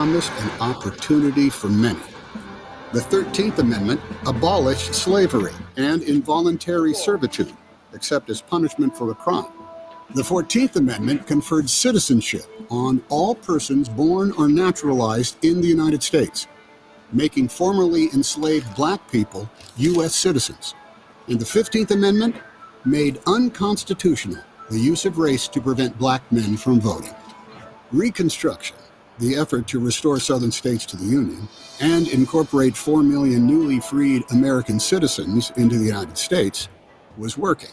promise and opportunity for many. The 13th Amendment abolished slavery and involuntary servitude, except as punishment for a crime. The 14th Amendment conferred citizenship on all persons born or naturalized in the United States, making formerly enslaved black people U.S. citizens. And the 15th Amendment made unconstitutional the use of race to prevent black men from voting. Reconstruction, the effort to restore southern states to the Union and incorporate 4 million newly freed American citizens into the United States, was working.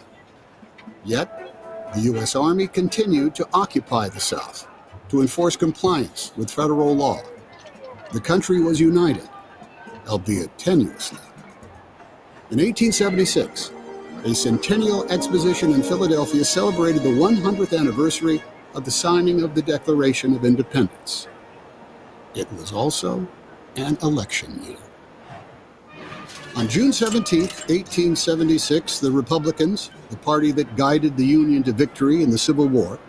Yet, the U.S. Army continued to occupy the South, to enforce compliance with federal law. The country was united, albeit tenuously. In 1876, a centennial exposition in Philadelphia celebrated the 100th anniversary of the signing of the Declaration of Independence. It was also an election year. On June 17, 1876, the Republicans, the party that guided the Union to victory in the Civil War,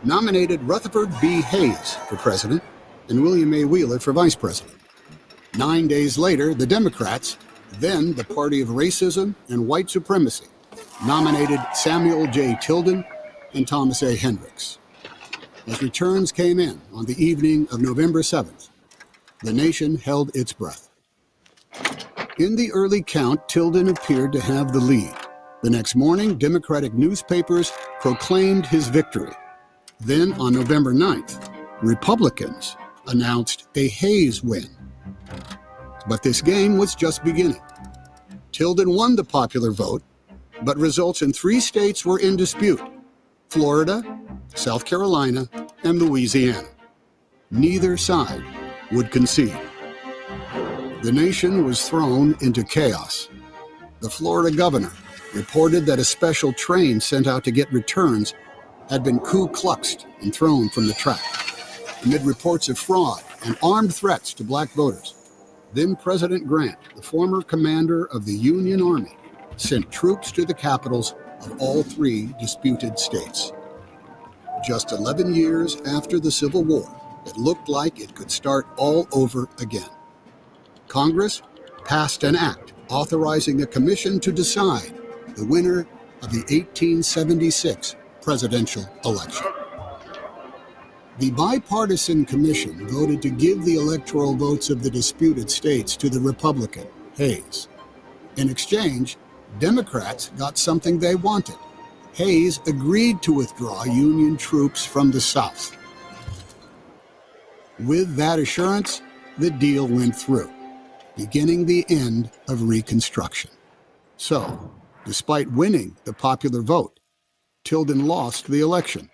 nominated Rutherford B. Hayes for president and William A. Wheeler for vice president. 9 days later, the Democrats, then the party of racism and white supremacy, nominated Samuel J. Tilden and Thomas A. Hendricks. As returns came in on the evening of November 7th, the nation held its breath. In the early count, Tilden appeared to have the lead. The next morning, Democratic newspapers proclaimed his victory. Then, on November 9th, Republicans announced a Hayes win. But this game was just beginning. Tilden won the popular vote, but results in 3 states were in dispute: Florida, South Carolina, and Louisiana. Neither side would concede. The nation was thrown into chaos. The Florida governor reported that a special train sent out to get returns had been Ku Kluxed and thrown from the track. Amid reports of fraud and armed threats to black voters, then President Grant, the former commander of the Union Army, sent troops to the capitals of all 3 disputed states. Just 11 years after the Civil War, it looked like it could start all over again. Congress passed an act authorizing a commission to decide the winner of the 1876 presidential election. The bipartisan commission voted to give the electoral votes of the disputed states to the Republican, Hayes. In exchange, Democrats got something they wanted. Hayes agreed to withdraw Union troops from the South. With that assurance, the deal went through, beginning the end of Reconstruction. So, despite winning the popular vote, Tilden lost the election,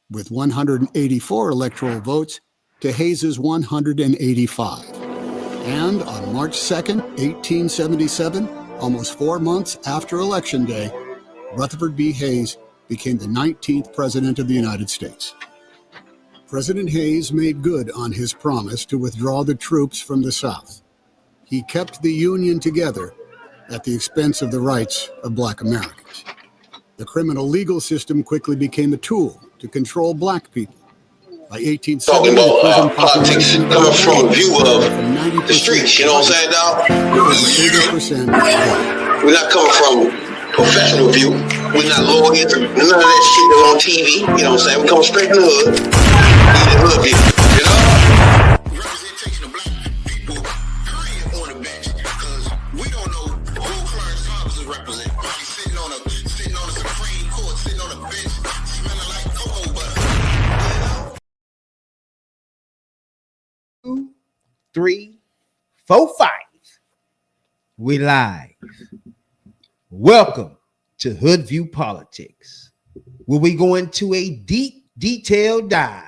with 184 electoral votes to Hayes's 185. And on March 2nd, 1877, almost 4 months after Election Day, Rutherford B. Hayes became the 19th President of the United States. President Hayes made good on his promise to withdraw the troops from the South. He kept the Union together at the expense of the rights of black Americans. The criminal legal system quickly became a tool to control black people. By 1870, talking about politics coming from a view of the streets, you know what I'm saying, dog? We're not coming from professional view. We're not lawyers, none of that shit that's on TV, you know what I'm saying? We come straight from the hood, the hood view, you know? Representation of black people, period, on the bench, because we don't know who Clarence Thomas is representing. He's sitting on a Supreme Court, sitting on a bench, smelling like cocoa butter. 2, 3, 4, 5. We live. Welcome to Hoodviewpolitics, where we go into a deep, detailed dive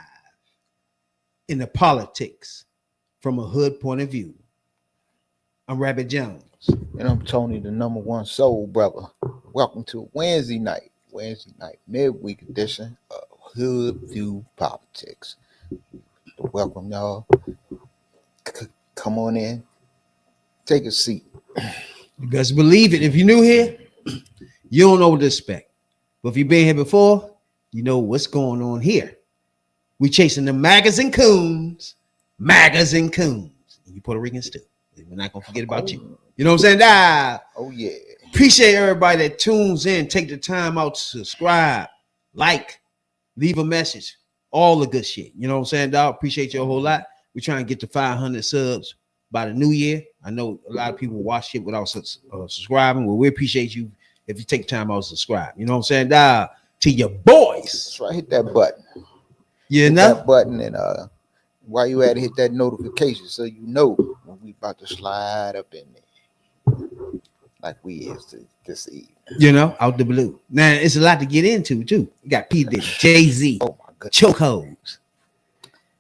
into politics from a hood point of view. I'm Rabbit Jones. And I'm Tony, the #1 soul brother. Welcome to Wednesday night midweek edition of Hoodview Politics. Welcome, y'all. Come on in, take a seat. You best believe it. If you're new here, you don't know what to expect. But if you've been here before, you know what's going on here. We chasing the maggots and coons MAGAs and coons. And you Puerto Ricans too. We're not gonna forget about you. You know what I'm saying? Oh yeah. Appreciate everybody that tunes in. Take the time out to subscribe, like, leave a message, all the good shit. You know what I'm saying, dog? Appreciate you a whole lot. We're trying to get to 500 subs by the new year. I know a lot of people watch shit without subscribing. Well, we appreciate you if you take time out to subscribe. You know what I'm saying, dog? To your boys. That's right. Hit that button. You Hit know? that button, and while you at it, hit that notification so you know when we about to slide up in there, like we is this evening. You know, out the blue. Now it's a lot to get into too. You got P. Diddy, Jay-Z, Oh my goodness. chokeholds,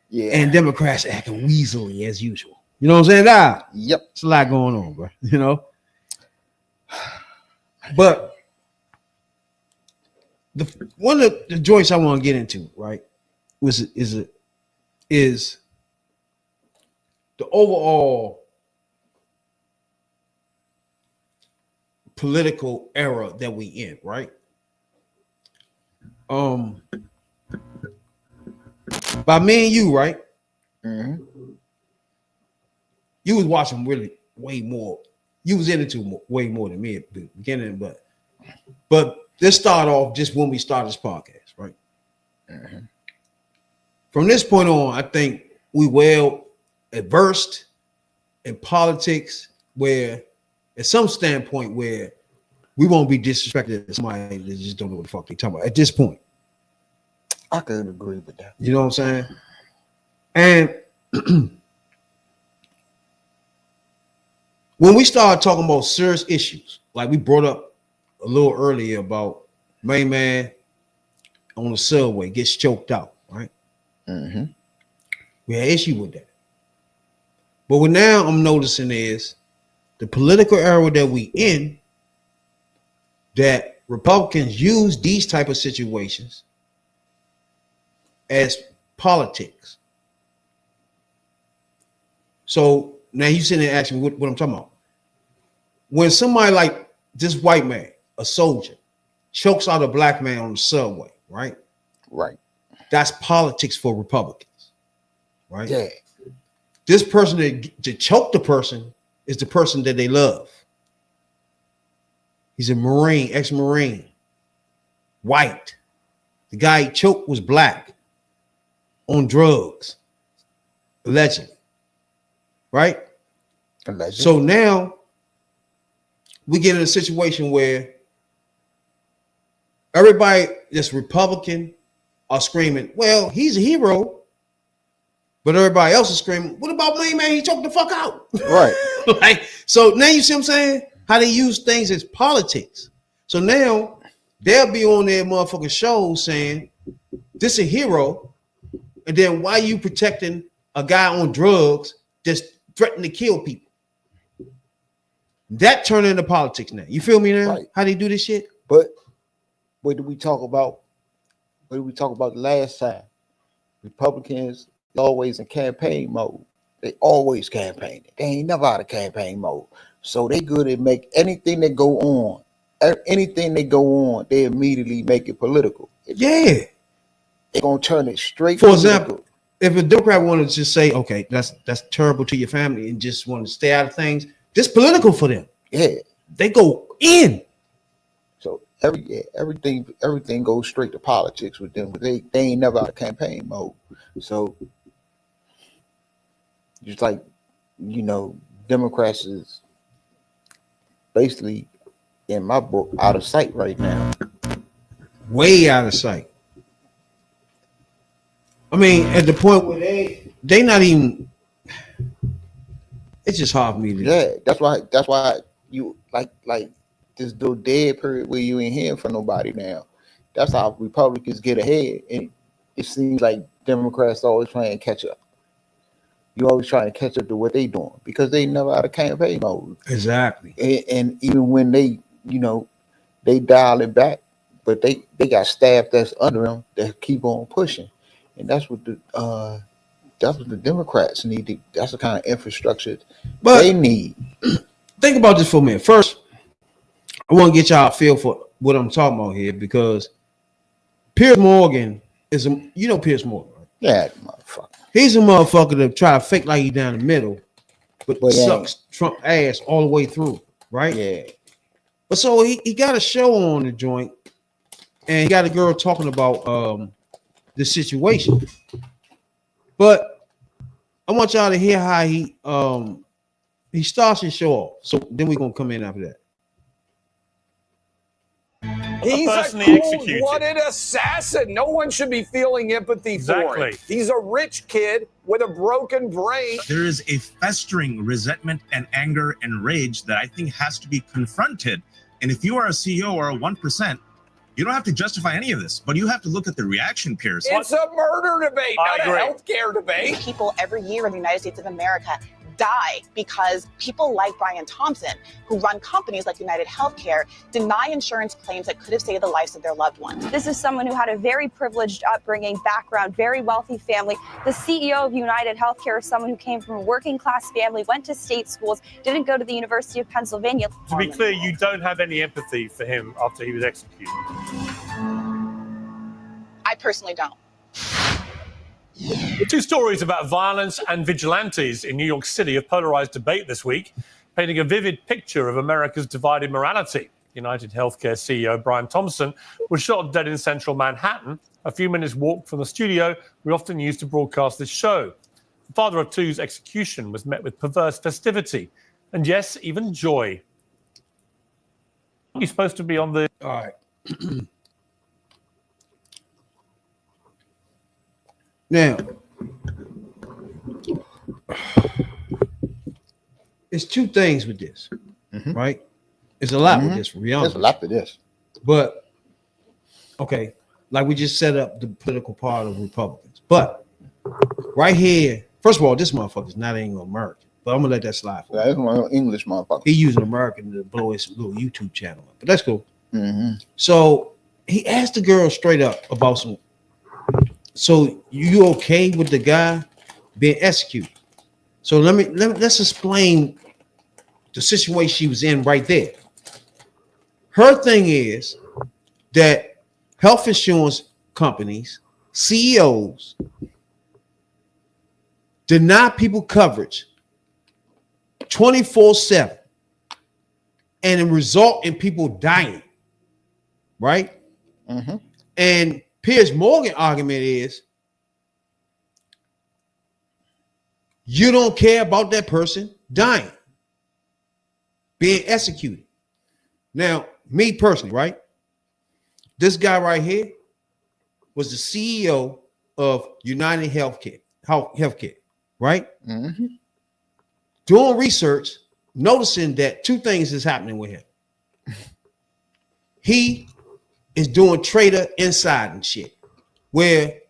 Yeah. and Democrats acting weaselly as usual. You know what I'm saying? Dog? Yep. It's a lot going on, bro. You know, but one of the joints I want to get into, right, is the overall political era that we in, right? By me and you, right? Mm-hmm. You was watching really way more. You was into way more than me at the beginning, but let's start off just when we start this podcast, right? Mm-hmm. From this point on, I think we well versed in politics, where at some standpoint where we won't be disrespected as somebody that just don't know what the fuck they talking about at this point. I could agree with that. You know what I'm saying? And when we start talking about serious issues, like we brought up a little earlier about main man on the subway gets choked out, right? Mm-hmm. We had issue with that. But what now I'm noticing is the political era that we in, that Republicans use these type of situations as politics. So now you sitting there asking me what I'm talking about. When somebody like this white man, a soldier, chokes out a black man on the subway, right? Right. That's politics for Republicans, right? Yeah. This person to choke the person is the person that they love. He's a Marine, ex-Marine, white. The guy he choked was black, on drugs, allegedly, right? Allegedly. So now we get in a situation where everybody that's Republican are screaming, well, he's a hero. But everybody else is screaming, what about main man? He choked the fuck out. Right. Like, so now you see what I'm saying? How they use things as politics. So now they'll be on their motherfucking shows saying, this a hero. And then why you protecting a guy on drugs that's threatening to kill people? That turned into politics now. You feel me now? Right. How they do this shit? But what did we talk about? What did we talk about the last time? Republicans always in campaign mode. They always campaigning. They ain't never out of campaign mode. So they good at make anything that go on. Anything they go on, they immediately make it political. Yeah. They're gonna turn it straight. For political. example, if a Democrat wanted to just say, okay, that's terrible to your family and just want to stay out of things, this political for them. Yeah. They go in. So everything goes straight to politics with them. But they ain't never out of campaign mode. So just like, you know, Democrats is basically, in my book, out of sight right now. Way out of sight. I mean, at the point where they not even, it's just hard for me to. Yeah, that's why you like this little dead period where you ain't hearing from nobody now. That's how Republicans get ahead, and it seems like Democrats always playing catch up. You always trying to catch up to what they doing because they never out of campaign mode. Exactly. And even when they, you know, they dial it back, but they got staff that's under them that keep on pushing, and that's what the Democrats need. That's the kind of infrastructure they need. Think about this for a minute. First, I want to get y'all a feel for what I'm talking about here, because Piers Morgan is you know Piers Morgan, right? Yeah, motherfucker. He's a motherfucker that try to fake like he down the middle, but But sucks Trump ass all the way through, right? Yeah. But so he got a show on the joint, and he got a girl talking about the situation. But I want y'all to hear how he starts his show off. So then we're gonna come in after that. He's a cold-blooded assassin. No one should be feeling empathy for him. He's a rich kid with a broken brain. There is a festering resentment and anger and rage that I think has to be confronted. And if you are a CEO or a 1%, you don't have to justify any of this, but you have to look at the reaction, Pierce. It's a murder debate, not a healthcare debate. People every year in the United States of America die because people like Brian Thompson, who run companies like United Healthcare, deny insurance claims that could have saved the lives of their loved ones. This is someone who had a very privileged upbringing, background, very wealthy family. The CEO of United Healthcare is someone who came from a working class family, went to state schools, didn't go to the University of Pennsylvania. To be clear, you don't have any empathy for him after he was executed. I personally don't. The two stories about violence and vigilantes in New York City have polarized debate this week, painting a vivid picture of America's divided morality. United Healthcare CEO Brian Thompson was shot dead in central Manhattan, a few minutes' walk from the studio we often use to broadcast this show. The father of two's execution was met with perverse festivity, and yes, even joy. You're supposed to be on the... All right. Now, it's two things with this, right? It's a lot with this, for real. There's a lot to this. But, okay, like we just set up the political part of Republicans. But right here, first of all, this motherfucker's not Anglo American, but I'm going to let that slide. Yeah, that's one English motherfucker. He using American to blow his little YouTube channel up, but that's cool. So he asked the girl straight up about some. So you okay with the guy being executed? So let's explain the situation she was in right there. Her thing is that health insurance companies, CEOs, deny people coverage 24/7 and it result in people dying, right? And Piers Morgan's argument is you don't care about that person dying, being executed. Now, me personally, right? This guy right here was the CEO of United Healthcare, right? Doing research, noticing that two things is happening with him. He is doing trader inside and shit, where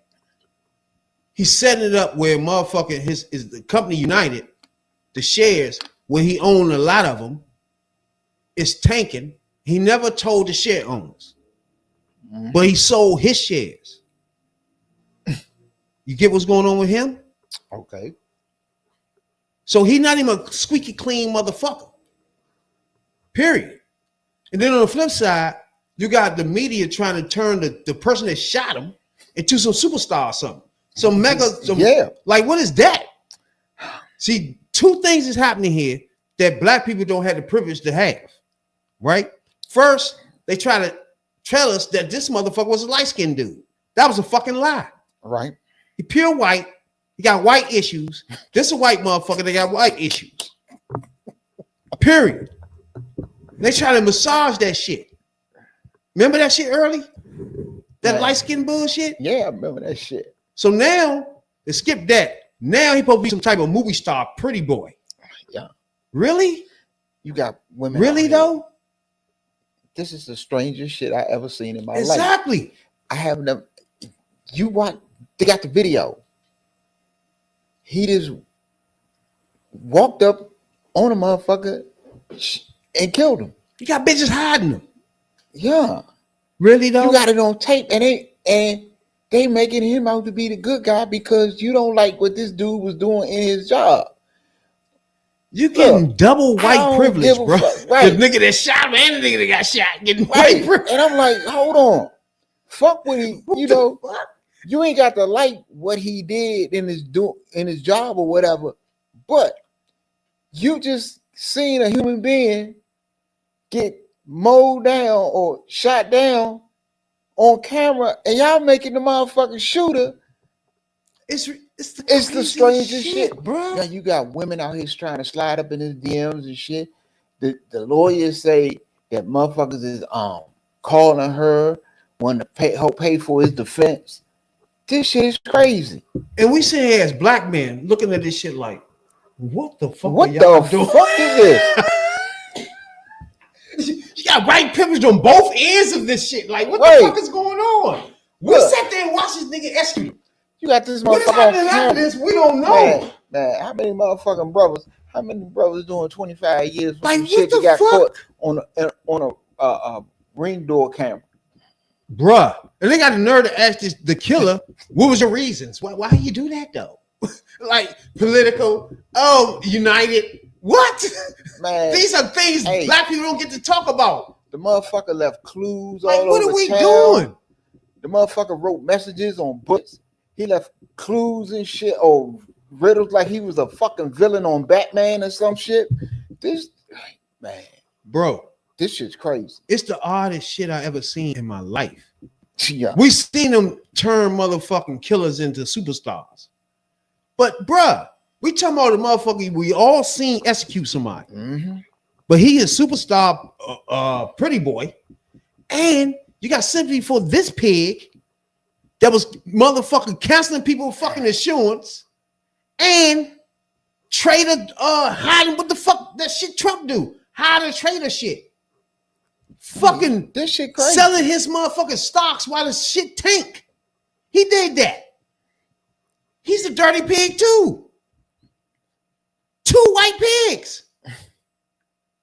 he's setting it up where motherfucking is the company United, the shares where he owned a lot of them, is tanking. He never told the share owners, but he sold his shares. You get what's going on with him? Okay. So he's not even a squeaky clean motherfucker. Period. And then on the flip side, you got the media trying to turn the person that shot him into some superstar or something. Like, what is that? See, two things is happening here that black people don't have the privilege to have, right? First, they try to tell us that this motherfucker was a light-skinned dude. That was a fucking lie. Right. He pure white. He got white issues. This is a white motherfucker that got white issues. Period. They try to massage that shit. Remember that shit early? That light-skinned bullshit? Yeah, I remember that shit. So now, they skip that. Now he supposed to be some type of movie star, pretty boy. Yeah. Really? You got women. Really, though? This is the strangest shit I ever seen in my life. Exactly. I have never. You want? They got the video. He just walked up on a motherfucker and killed him. You got bitches hiding him. Yeah. Really though? You got it on tape, and they making him out to be the good guy because you don't like what this dude was doing in his job. You getting double white privilege, bro. Right. The nigga that shot him and the nigga that got shot getting right. white privilege. And I'm like, hold on. Fuck with him, you know. You ain't got to like what he did in his job or whatever, but you just seen a human being get mowed down or shot down on camera, and y'all making the motherfucking shooter. It's the strangest shit, bro. Now you got women out here trying to slide up in his DMs and shit. The lawyers say that motherfuckers is calling her, wanting to pay for his defense. This shit is crazy. And we sit here as black men looking at this shit like, what the fuck? What the fuck is this? You got white privilege on both ends of this shit. Like, what the fuck is going on? We sat there and watched this nigga execute. You got this motherfucker. What is happening after this? We don't know. Man, how many motherfucking brothers? How many brothers doing 25 years for like, some shit that got caught on a ring door camera? Bruh. And they got the nerve to ask the killer, what was the reasons? Why you do that though? Like political, united. What? Man, these are things black people don't get to talk about. The motherfucker left clues like, all what over are we town. doing? The motherfucker wrote messages on books. He left clues and shit, or riddles like he was a fucking villain on Batman or some shit. This, man, bro, this shit's crazy. It's the oddest shit I ever seen in my life. Yeah. We seen them turn motherfucking killers into superstars. But bruh, we talking about the motherfucker we all seen execute somebody. Mm-hmm. But he is superstar pretty boy. And you got sympathy for this pig that was motherfucking canceling people fucking insurance and trader hiding what the fuck that shit Trump do. Hiding trader shit. Fucking this shit crazy. Selling his motherfucking stocks while the shit tank. He did that. He's a dirty pig too. 2 white pigs.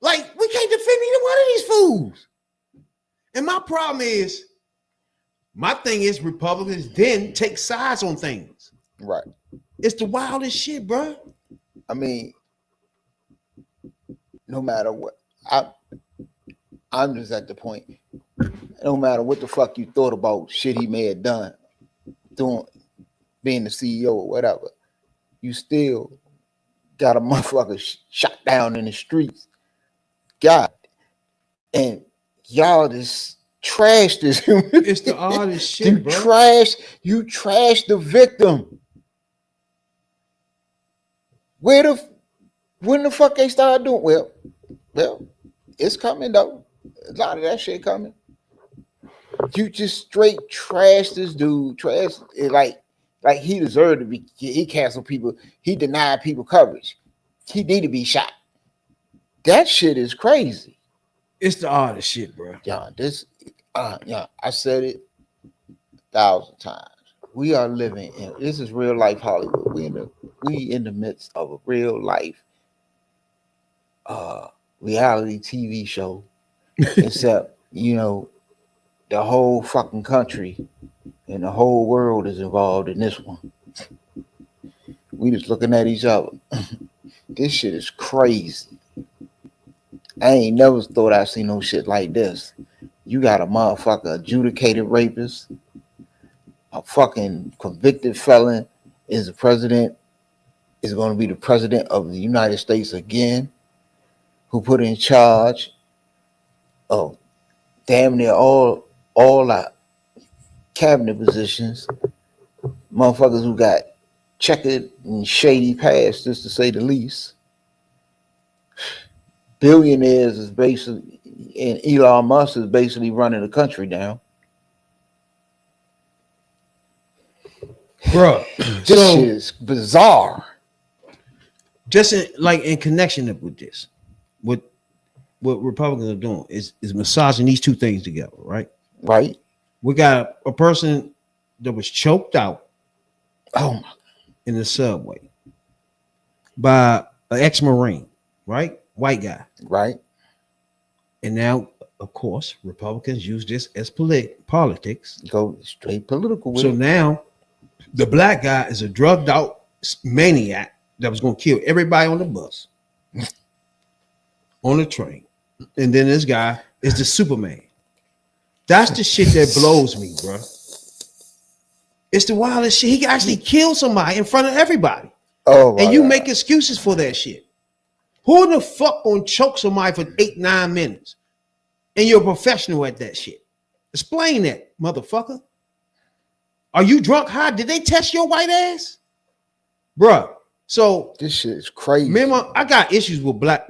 Like, we can't defend either one of these fools. And my problem is, my thing is Republicans then take sides on things. Right. It's the wildest shit, bro. I mean, no matter what, I'm just at the point, no matter what the fuck you thought about shit he may have done, being the CEO or whatever, you still got a motherfucker shot down in the streets. God, and y'all just trash this. It's the oddest shit, you bro. trash the victim. When the fuck they start doing? Well, it's coming though. A lot of that shit coming. You just straight trash this dude. Trash it like he deserved to be. He canceled people. He denied people coverage. He need to be shot. That shit is crazy. It's the oddest shit, bro. Yeah, I said it 1,000 times. We are living in this is real life Hollywood. We in the midst of a real life reality TV show. Except, the whole fucking country and the whole world is involved in this one. We just looking at each other. This shit is crazy. I ain't never thought I'd see no shit like this. You got a motherfucker adjudicated rapist, a fucking convicted felon is going to be the president of the United States again, who put in charge of damn near all our cabinet positions, motherfuckers who got checkered and shady past, just to say the least. Billionaires is basically, and Elon Musk is basically running the country down. Bro, this shit is bizarre. Just in connection with this, what Republicans are doing is massaging these two things together, right? Right. We got a person that was choked out in the subway by an ex-Marine, right? White guy. Right. And now, of course, Republicans use this as politics. Go straight political with so it. Now the black guy is a drugged out maniac that was going to kill everybody on the bus, on the train. And then this guy is the Superman. That's the shit that blows me, bro. It's the wildest shit. He actually killed somebody in front of everybody. Oh, and you make excuses for that shit. Who the fuck gonna choke somebody for 8-9 minutes? And you're a professional at that shit. Explain that, motherfucker. Are you drunk high? Did they test your white ass? Bruh. So this shit is crazy. Remember, I got issues with Black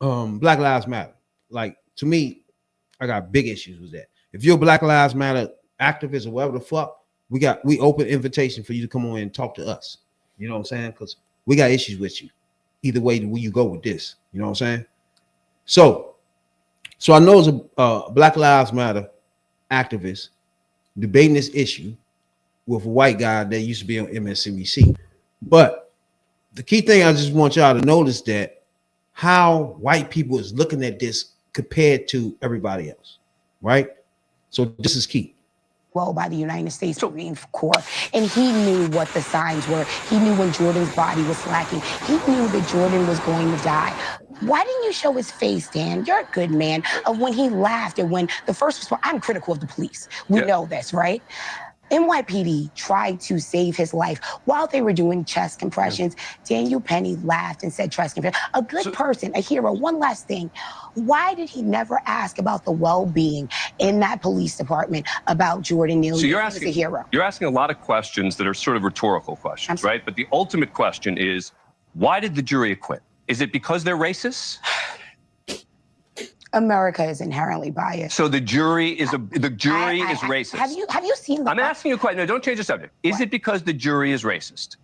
Lives Matter. Like, to me, I got big issues with that. If you're a Black Lives Matter activist or whatever the fuck, we open invitation for you to come on and talk to us. You know what I'm saying? Because we got issues with you. Either way, where you go with this. You know what I'm saying? So I know as a Black Lives Matter activist debating this issue with a white guy that used to be on MSNBC. But the key thing I just want y'all to notice that how white people is looking at this compared to everybody else, right? So this is key. Well, by the United States Marine Corps, and he knew what the signs were. He knew when Jordan's body was slacking. He knew that Jordan was going to die. Why didn't you show his face, Dan? You're a good man. When he laughed and when the first response, I'm critical of the police. We know this, right? NYPD tried to save his life while they were doing chest compressions. Daniel Penny laughed and said chest compression. A good person, a hero. One last thing. Why did he never ask about the well-being in that police department about Jordan Neely? So you're as asking, a hero. You're asking a lot of questions that are sort of rhetorical questions, right? But the ultimate question is, why did the jury acquit? Is it because they're racist? America is inherently biased. So the jury is racist. Have you seen? I'm asking you a question. No, don't change the subject. Is it because the jury is racist?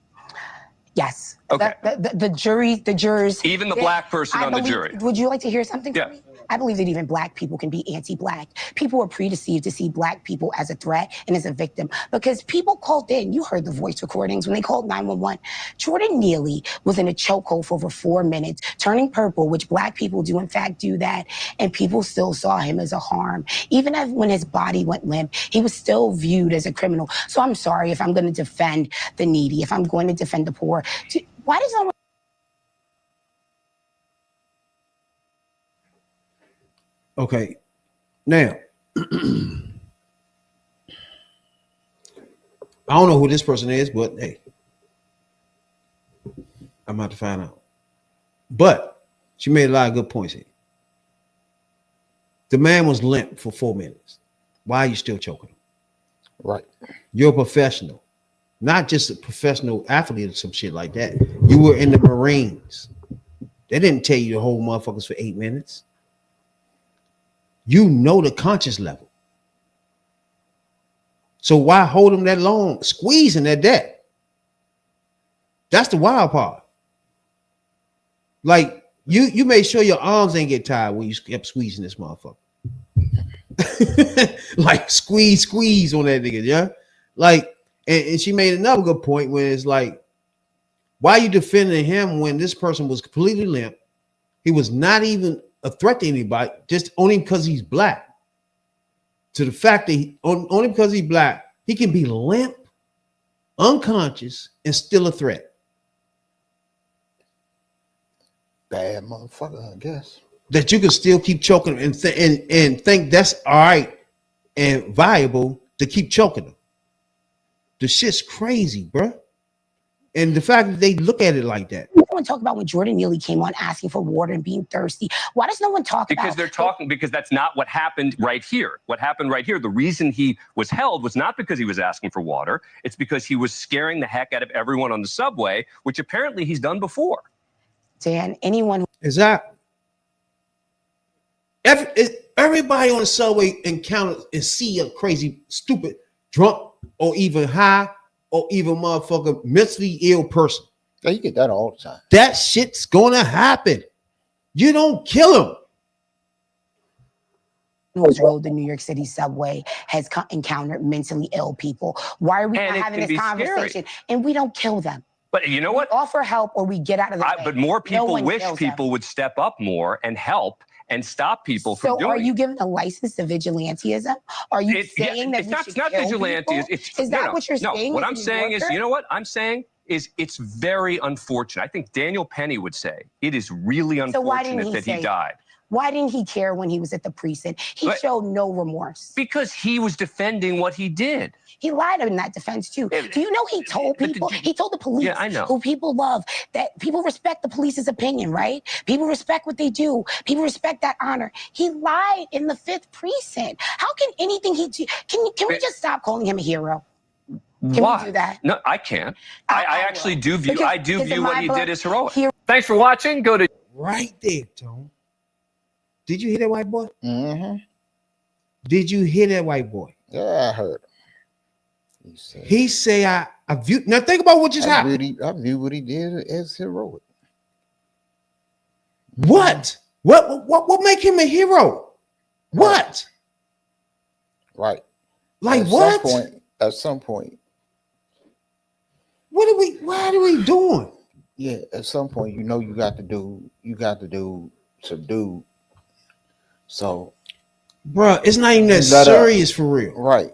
Yes. Okay. The jurors. Even the black person on the jury. Would you like to hear something from me? I believe that even black people can be anti-black. People are predeceived to see black people as a threat and as a victim because people called in. You heard the voice recordings when they called 911. Jordan Neely was in a chokehold for over 4 minutes, turning purple, which black people do in fact do that, and people still saw him as a harm. Even when his body went limp, he was still viewed as a criminal. So I'm sorry if I'm going to defend the needy, if I'm going to defend the poor. Why does no one? Okay, now I don't know who this person is, but hey, I'm about to find out. But she made a lot of good points here. The man was limp for 4 minutes. Why are you still choking him? Right. You're a professional, not just a professional athlete or some shit like that. You were in the Marines. They didn't tell you to hold motherfuckers for 8 minutes. You know the conscious level. So why hold them that long, squeezing at that? That's the wild part. Like you made sure your arms ain't get tired when you kept squeezing this motherfucker. Like squeeze on that nigga, yeah. Like, and she made another good point when it's like, why are you defending him when this person was completely limp? He was not even a threat to anybody, just only because he's black. To the fact that only because he's black, he can be limp, unconscious, and still a threat. Bad motherfucker, I guess. That you can still keep choking and think that's all right and viable to keep choking them. The shit's crazy, bro. And the fact that they look at it like that. No one talk about when Jordan Neely came on asking for water and being thirsty. Why does no one talk about? Because they're talking, because that's not what happened right here. What happened right here, the reason he was held was not because he was asking for water. It's because he was scaring the heck out of everyone on the subway, which apparently he's done before. Dan, anyone. Exactly. Everybody on the subway encounters and see a crazy, stupid, drunk, or even high, or even motherfucker mentally ill person. Yeah, you get that all the time. That shit's gonna happen. You don't kill him. Who's rode the New York City subway has encountered mentally ill people. Why are we not having this conversation? And we don't kill them. But you know what? We offer help or we get out of the way. But more people wish people would step up more and help and stop people from doing it. So are you giving a license to vigilantism? Are you saying that it's not vigilantism? Is that what you're saying? What I'm saying is, you know what I'm saying is it's very unfortunate. I think Daniel Penny would say it is really unfortunate that he died. Why didn't he care when he was at the precinct? He showed no remorse. Because he was defending what he did. He lied in that defense too. Do you know he told people, he told the police, I know. who people love, that people respect the police's opinion, right? People respect what they do. People respect that honor. He lied in the 5th precinct. How can anything he do, can we just stop calling him a hero? Can we do that? No, I can't. I actually do view what he did as heroic. Thanks for watching. Go to Right there, Tone. Did you hear that white boy? Mm-hmm. Did you hear that white boy? Yeah, I heard. He say, I view. Now think about what just happened. I view what he did as heroic. What? What make him a hero? What? Right. Like At some point. What are we doing? Yeah, at some point, you got to do subdue. So, bruh, it's not even that serious for real. Right.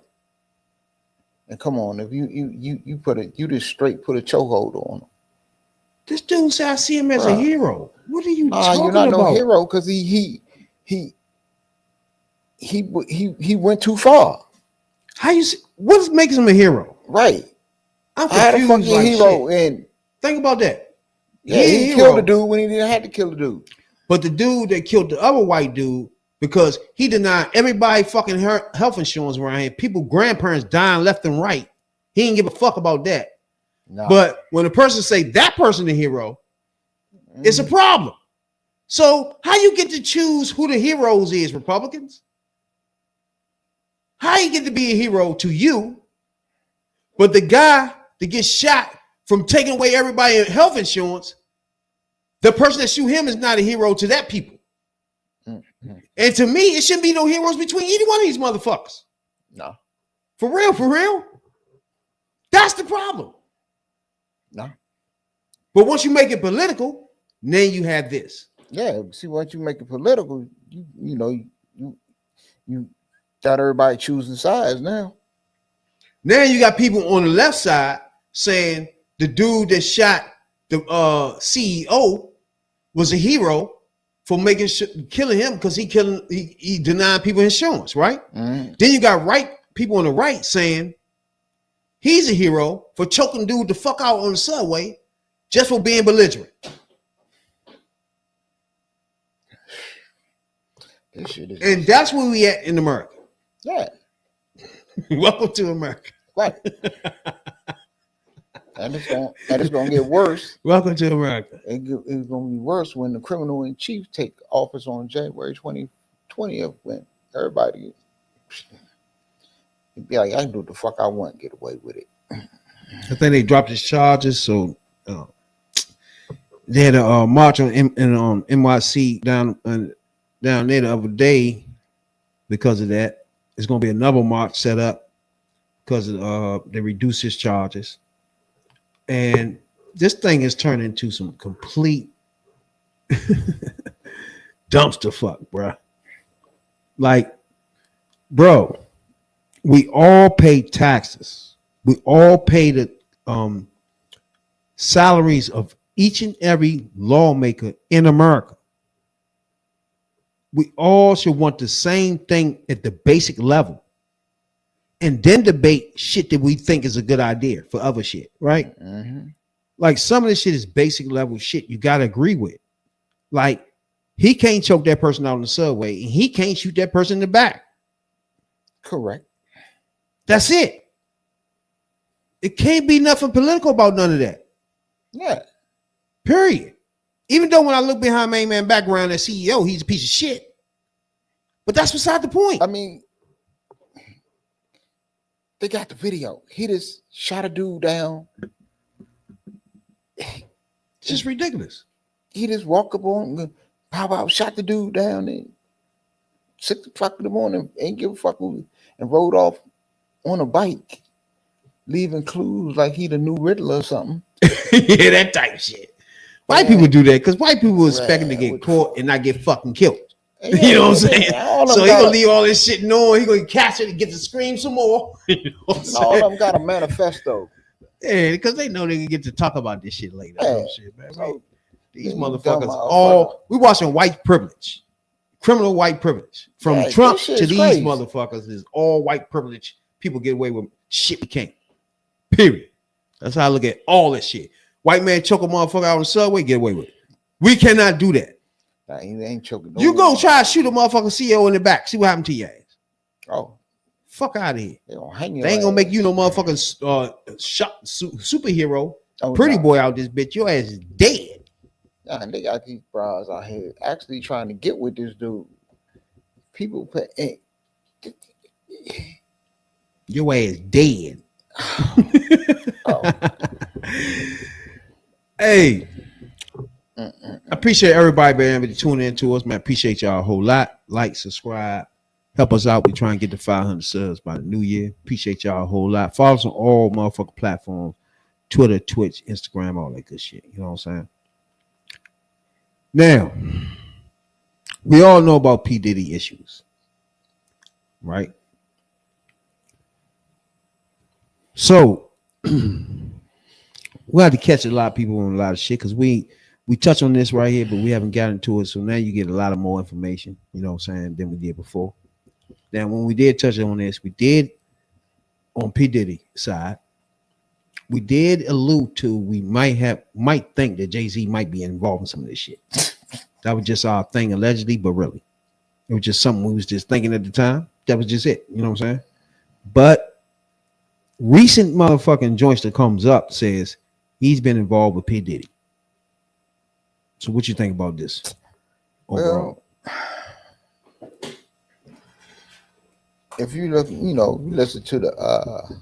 And come on, if you just straight put a chokehold on him. This dude said I see him as a hero. What are you talking you're not about? No hero because he went too far. How you see, what makes him a hero? Right. I'm I had a confused. fucking hero, and think about that. Yeah, he killed the dude when he didn't have to kill the dude. But the dude that killed the other white dude, because he denied everybody fucking health insurance around here. People, grandparents dying left and right. He didn't give a fuck about that. No. But when a person say that person the hero, it's a problem. So how you get to choose who the heroes is, Republicans? How you get to be a hero to you, but the guy that gets shot from taking away everybody's health insurance, the person that shoot him is not a hero to that people. And to me, it shouldn't be no heroes between either one of these motherfuckers. No. For real. That's the problem. No. But once you make it political, then you have this. Yeah, see, once you make it political, you got everybody choosing sides now. Now you got people on the left side saying the dude that shot the CEO was a hero for killing him because he denied people insurance, right? Mm-hmm. Then you got people on the right saying he's a hero for choking dude the fuck out on the subway just for being belligerent. And that's where we at in America. Yeah. Welcome to America. Right. And it's gonna get worse. Welcome to America. It's gonna be worse when the criminal in chief take office on January 2020, when everybody be like, I can do what the fuck I want, get away with it. I think they dropped his charges, so they had a march on NYC down there the other day because of that. There's gonna be another march set up because they reduced his charges. And this thing has turned into some complete dumpster fuck, bro. Like, bro, we all pay taxes. We all pay the salaries of each and every lawmaker in America. We all should want the same thing at the basic level. And then debate shit that we think is a good idea for other shit, right? Mm-hmm. Like some of this shit is basic level shit you got to agree with. Like he can't choke that person out on the subway and he can't shoot that person in the back. Correct. That's it. It can't be nothing political about none of that. Yeah. Period. Even though when I look behind main man background as CEO, he's a piece of shit. But that's beside the point. I mean, they got the video. He just shot a dude down. It's just ridiculous. He just walked up on, shot the dude down at 6 o'clock in the morning, ain't give a fuck, and rode off on a bike, leaving clues like he the new Riddler or something. Yeah, that type shit. White people do that because white people expecting to get caught and not get fucking killed. Yeah, you know what I'm saying? So he gonna leave all this shit knowing he gonna catch it and get to scream some more. You know what I'm saying? All of them got a manifesto. Yeah, because they know they can get to talk about this shit later. Yeah. Shit, man. So these motherfuckers we watching white privilege. Criminal white privilege. From Yeah, Trump this shit to is these crazy. motherfuckers is all white privilege. People get away with shit we can't. Period. That's how I look at all this shit. White man choke a motherfucker out on the subway, get away with it. We cannot do that. Nah, he ain't choking. You go try to shoot a motherfucking CEO in the back. See what happened to your ass. Oh, fuck out of here. They gonna hang They ain't gonna make you no motherfucking superhero. Pretty boy out this bitch. Your ass is dead. Nah, they got these bras out here actually trying to get with this dude. People put your ass dead. Oh. Hey, I appreciate everybody being able to tune in to us, man. Appreciate y'all a whole lot. Like, subscribe, help us out. We try and get to 500 subs by the new year. Appreciate y'all a whole lot. Follow us on all motherfucking platforms: Twitter, Twitch, Instagram, all that good shit. You know what I'm saying? Now, we all know about P. Diddy issues, right? So we had to catch a lot of people on a lot of shit because we touch on this right here, but we haven't gotten to it. So now you get a lot of more information, you know what I'm saying, than we did before. Now, when we did touch on this, we did on P. Diddy side, we did allude to we might think that Jay-Z might be involved in some of this shit. That was just our thing allegedly, but really, it was just something we was just thinking at the time. That was just it. You know what I'm saying? But recent motherfucking joints that comes up says he's been involved with P. Diddy. So what you think about this overall? Well, if you look, you know, you listen to the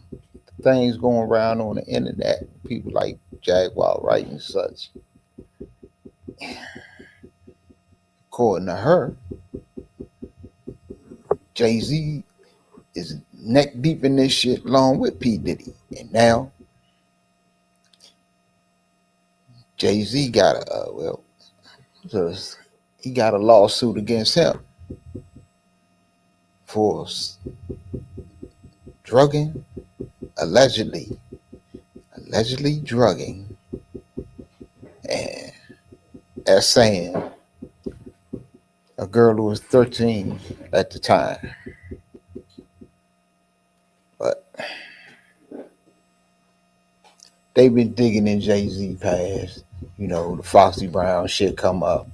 things going around on the internet, people like Jaguar Wright and such. According to her, Jay-Z is neck deep in this shit along with P. Diddy. And now Jay-Z got he got a lawsuit against him for drugging, allegedly drugging, and as saying a girl who was 13 at the time. But they've been digging in Jay-Z past, you know, the Foxy Brown shit come up.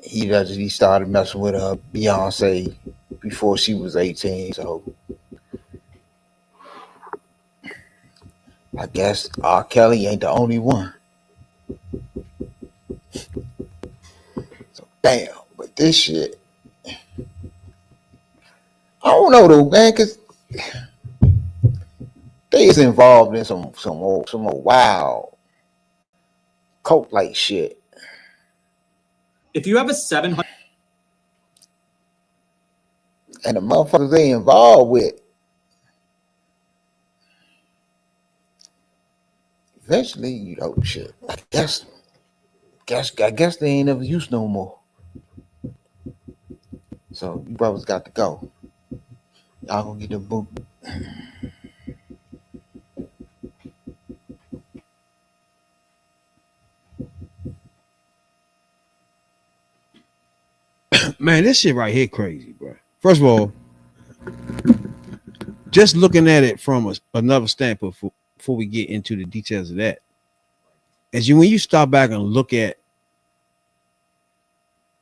He started messing with Beyonce before she was 18, so I guess R. Kelly ain't the only one. So damn, but this shit, I don't know though, man, cause they is involved in some old wild cult like shit. If you have a 700 and the motherfuckers they involved with, eventually, you know, shit. I guess they ain't ever used no more. So you brothers got to go. Y'all gonna get the boot. Man, this shit right here crazy, bro. First of all, just looking at it from another standpoint before we get into the details of that, when you start back and look at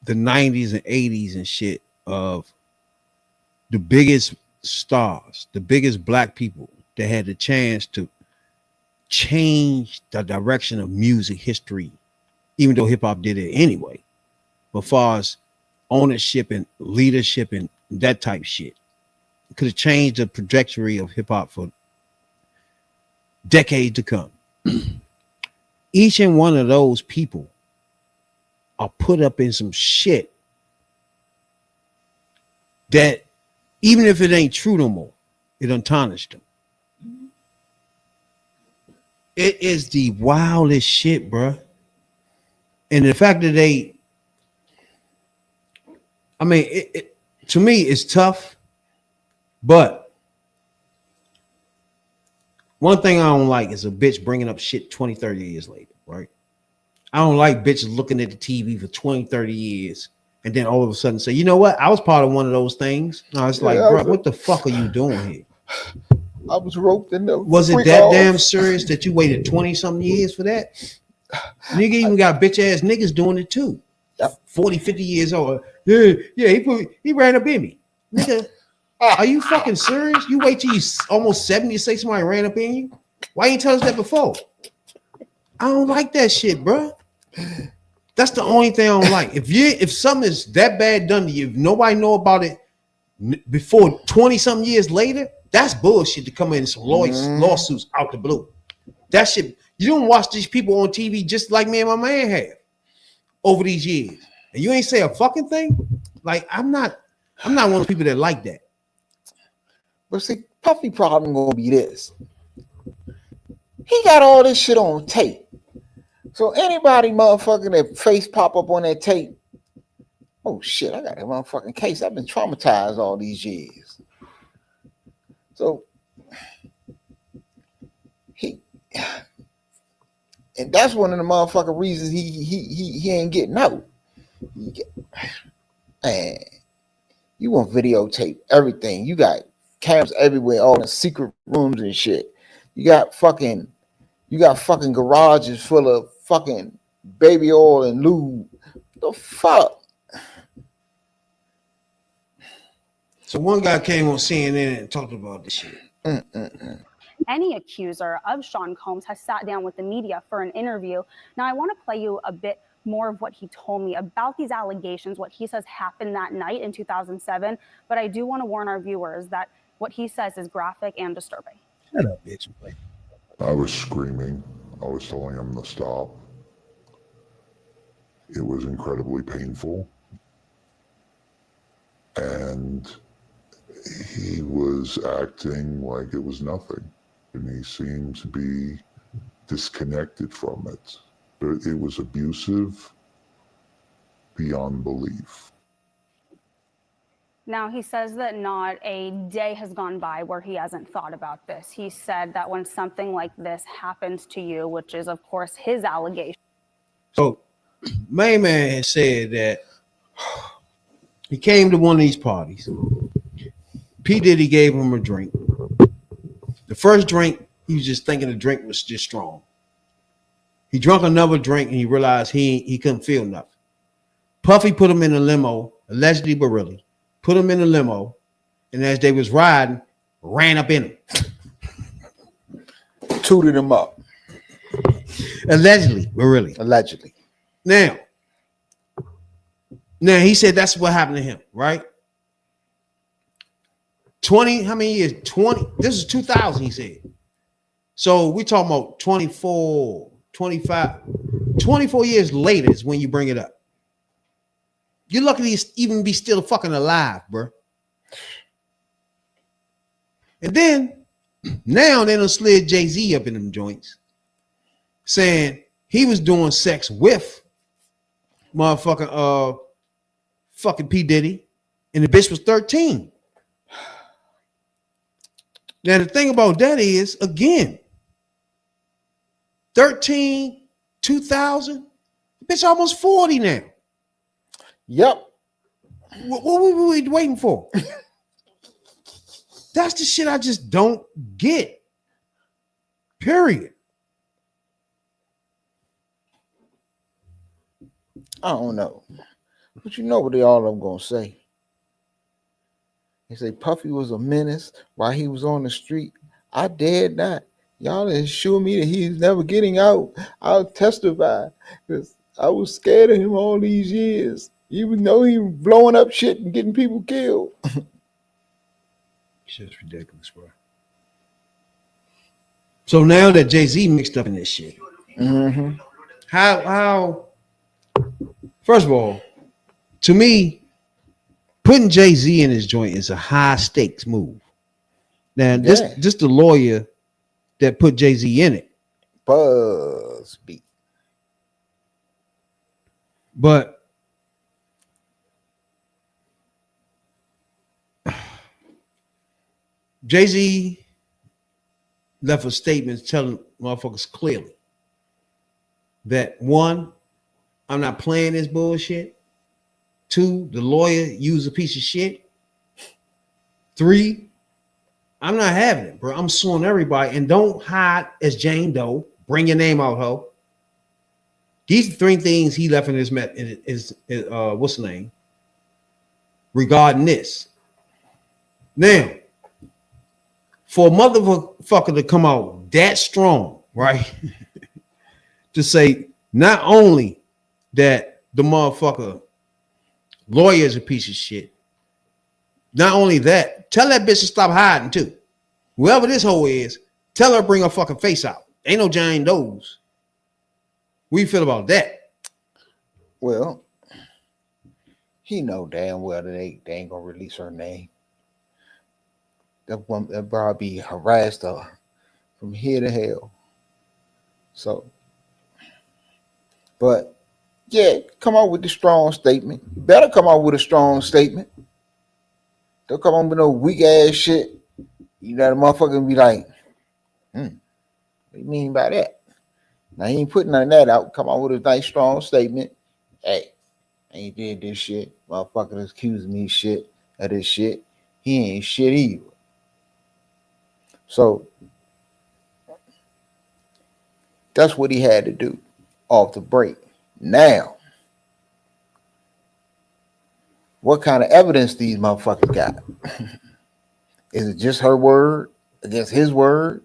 the 90s and 80s and shit of the biggest stars, the biggest black people that had the chance to change the direction of music history, even though hip hop did it anyway, but far as ownership and leadership and that type shit, it could have changed the trajectory of hip hop for decades to come. Each and one of those people are put up in some shit that even if it ain't true no more, it untarnished them. It is the wildest shit, bro. And the fact that to me, it's tough, but one thing I don't like is a bitch bringing up shit 20, 30 years later, right? I don't like bitches looking at the TV for 20, 30 years and then all of a sudden say, you know what? I was part of one of those things. No, it's like, bro, what the fuck are you doing here? I was roped in the. Was it that damn serious that you waited 20-something years for that? Nigga even got bitch ass niggas doing it too. 40, 50 years old. Yeah, he ran up in me. Nigga, are you fucking serious? You wait till you almost 70 to say somebody ran up in you? Why you tell us that before? I don't like that shit, bro. That's the only thing I don't like. If something is that bad done to you, if nobody know about it before 20-something years later, that's bullshit to come in some lawsuits out the blue. That shit, you don't watch these people on TV just like me and my man have over these years. And you ain't say a fucking thing? Like, I'm not one of those people that like that. But see, Puffy problem gonna be this. He got all this shit on tape. So anybody motherfucking that face pop up on that tape, oh shit, I got a motherfucking case. I've been traumatized all these years. So and that's one of the motherfucking reasons he ain't getting out. Man, you want videotape everything. You got cameras everywhere, all in secret rooms and shit. You got fucking garages full of fucking baby oil and lube. The fuck? So one guy came on CNN and talked about this shit. Any accuser of Sean Combs has sat down with the media for an interview. Now, I want to play you a bit more of what he told me about these allegations, what he says happened that night in 2007. But I do want to warn our viewers that what he says is graphic and disturbing. Shut up, bitch. I was screaming. I was telling him to stop. It was incredibly painful. And he was acting like it was nothing. And he seemed to be disconnected from it. But it was abusive beyond belief. Now, he says that not a day has gone by where he hasn't thought about this. He said that when something like this happens to you, which is, of course, his allegation. So, my man has said that he came to one of these parties. P. Diddy gave him a drink. The first drink, he was just thinking the drink was just strong. He drank another drink and he realized he couldn't feel nothing. Puffy put him in a limo, allegedly but really. Put him in a limo, and as they was riding, ran up in him. Tooted him up. Allegedly, but really. Allegedly. Now he said that's what happened to him, right? 20, how many years? 20, this is 2000, he said. So we talking about 24, 25, 24 years later is when you bring it up. You're lucky to even be still fucking alive, bro. And then, now they done slid Jay-Z up in them joints, saying he was doing sex with motherfucking fucking P. Diddy, and the bitch was 13. Now, the thing about that is, again, 13, 2000, the bitch almost 40 now. Yep. What were we waiting for? That's the shit I just don't get. Period. I don't know. But you know what they all I'm gonna say. They say Puffy was a menace while he was on the street. I dared not. Y'all assure me that he's never getting out. I'll testify. Because I was scared of him all these years. Even though he was blowing up shit and getting people killed. Shit's ridiculous, bro. So now that Jay-Z mixed up in this shit, how first of all, to me, putting Jay-Z in his joint is a high stakes move. Now, this the lawyer that put Jay-Z in it. Busby. But Jay-Z left a statement telling motherfuckers clearly that, one, I'm not playing this bullshit. 2, the lawyer used a piece of shit. 3, I'm not having it, bro. I'm suing everybody. And don't hide as Jane Doe. Bring your name out, ho. These are 3 things he left in his what's the name? Regarding this. Now, for a motherfucker to come out that strong, right? To say not only that the motherfucker lawyer is a piece of shit, not only that, tell that bitch to stop hiding too. Whoever this hoe is, tell her to bring her fucking face out. Ain't no Jane Doe's. What you feel about that? Well, he know damn well that they ain't gonna release her name. That probably be harassed her from here to hell. So, but yeah, come out with the strong statement. You better come out with a strong statement. Don't come on with no weak ass shit. You know the motherfucker be like, what do you mean by that? Now he ain't putting none of that out. Come on with a nice strong statement. Hey, I ain't did this shit. Motherfucker is accusing me of this shit. He ain't shit either. So that's what he had to do off the break. Now, what kind of evidence these motherfuckers got? Is it just her word against his word?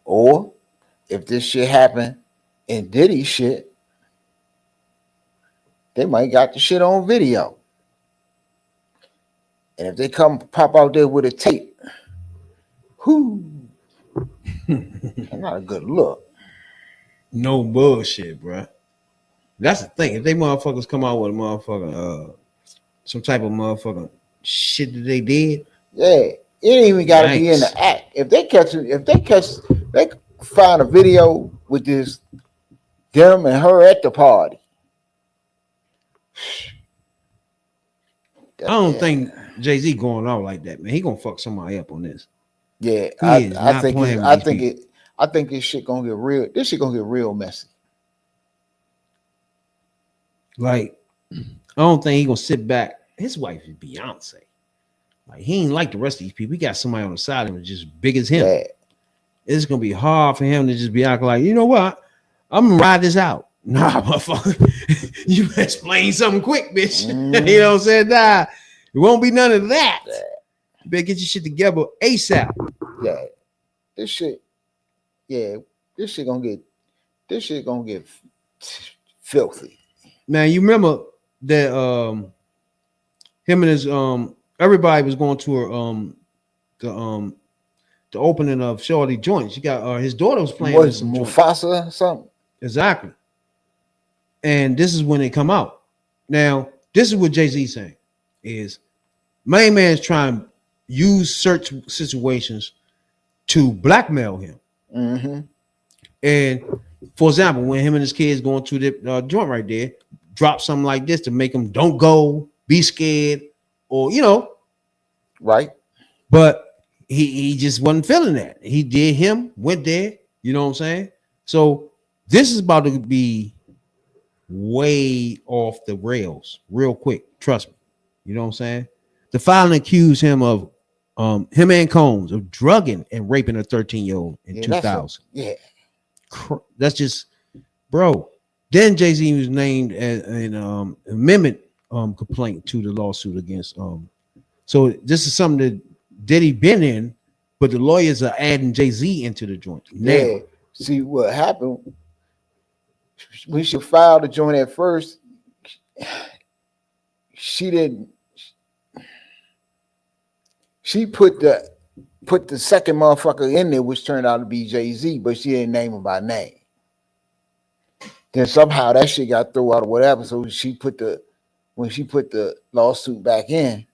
Or if this shit happened in Diddy shit, they might got the shit on video. And if they come pop out there with a tape, that's not a good look. No bullshit, bro. That's the thing. If they motherfuckers come out with a motherfucking some type of motherfucking shit that they did, yeah, it ain't even got to be in the act. If they find a video with this them and her at the party. I don't think Jay-Z going out like that, man. He gonna fuck somebody up on this. Yeah, I think this shit gonna get real. This shit gonna get real messy. Like, I don't think he gonna sit back. His wife is Beyonce. Like, he ain't like the rest of these people. He got somebody on the side of him just big as him. Yeah. It's gonna be hard for him to just be out like, you know what? I'm gonna ride this out. Nah, motherfucker. You better explain something quick, bitch. You know what I'm saying? Nah, it won't be none of that. Yeah. You better get your shit together ASAP. Yeah. This shit gonna get filthy. Now you remember that him and his everybody was going to the opening of Shorty Joint. She got his daughter was playing with some Mufasa or something. Exactly. And this is when they come out. Now, this is what Jay-Z saying is main man's trying to use certain situations to blackmail him. Mm-hmm. And for example, when him and his kids going to the joint right there, drop something like this to make them don't go, be scared, or right. But he just wasn't feeling that. He did him, went there, you know what I'm saying? So this is about to be way off the rails real quick. Trust me. You know what I'm saying? The filing accused him of him and Combs of drugging and raping a 13-year-old in 2000. That's just, bro. Then Jay-Z was named as an amendment complaint to the lawsuit against so this is something that Diddy been in, but the lawyers are adding Jay-Z into the joint. Yeah. See what happened when she filed the joint at first, she put the second motherfucker in there, which turned out to be Jay-Z, but she didn't name him by name. Then somehow that shit got thrown out or whatever. So when she put the lawsuit back in,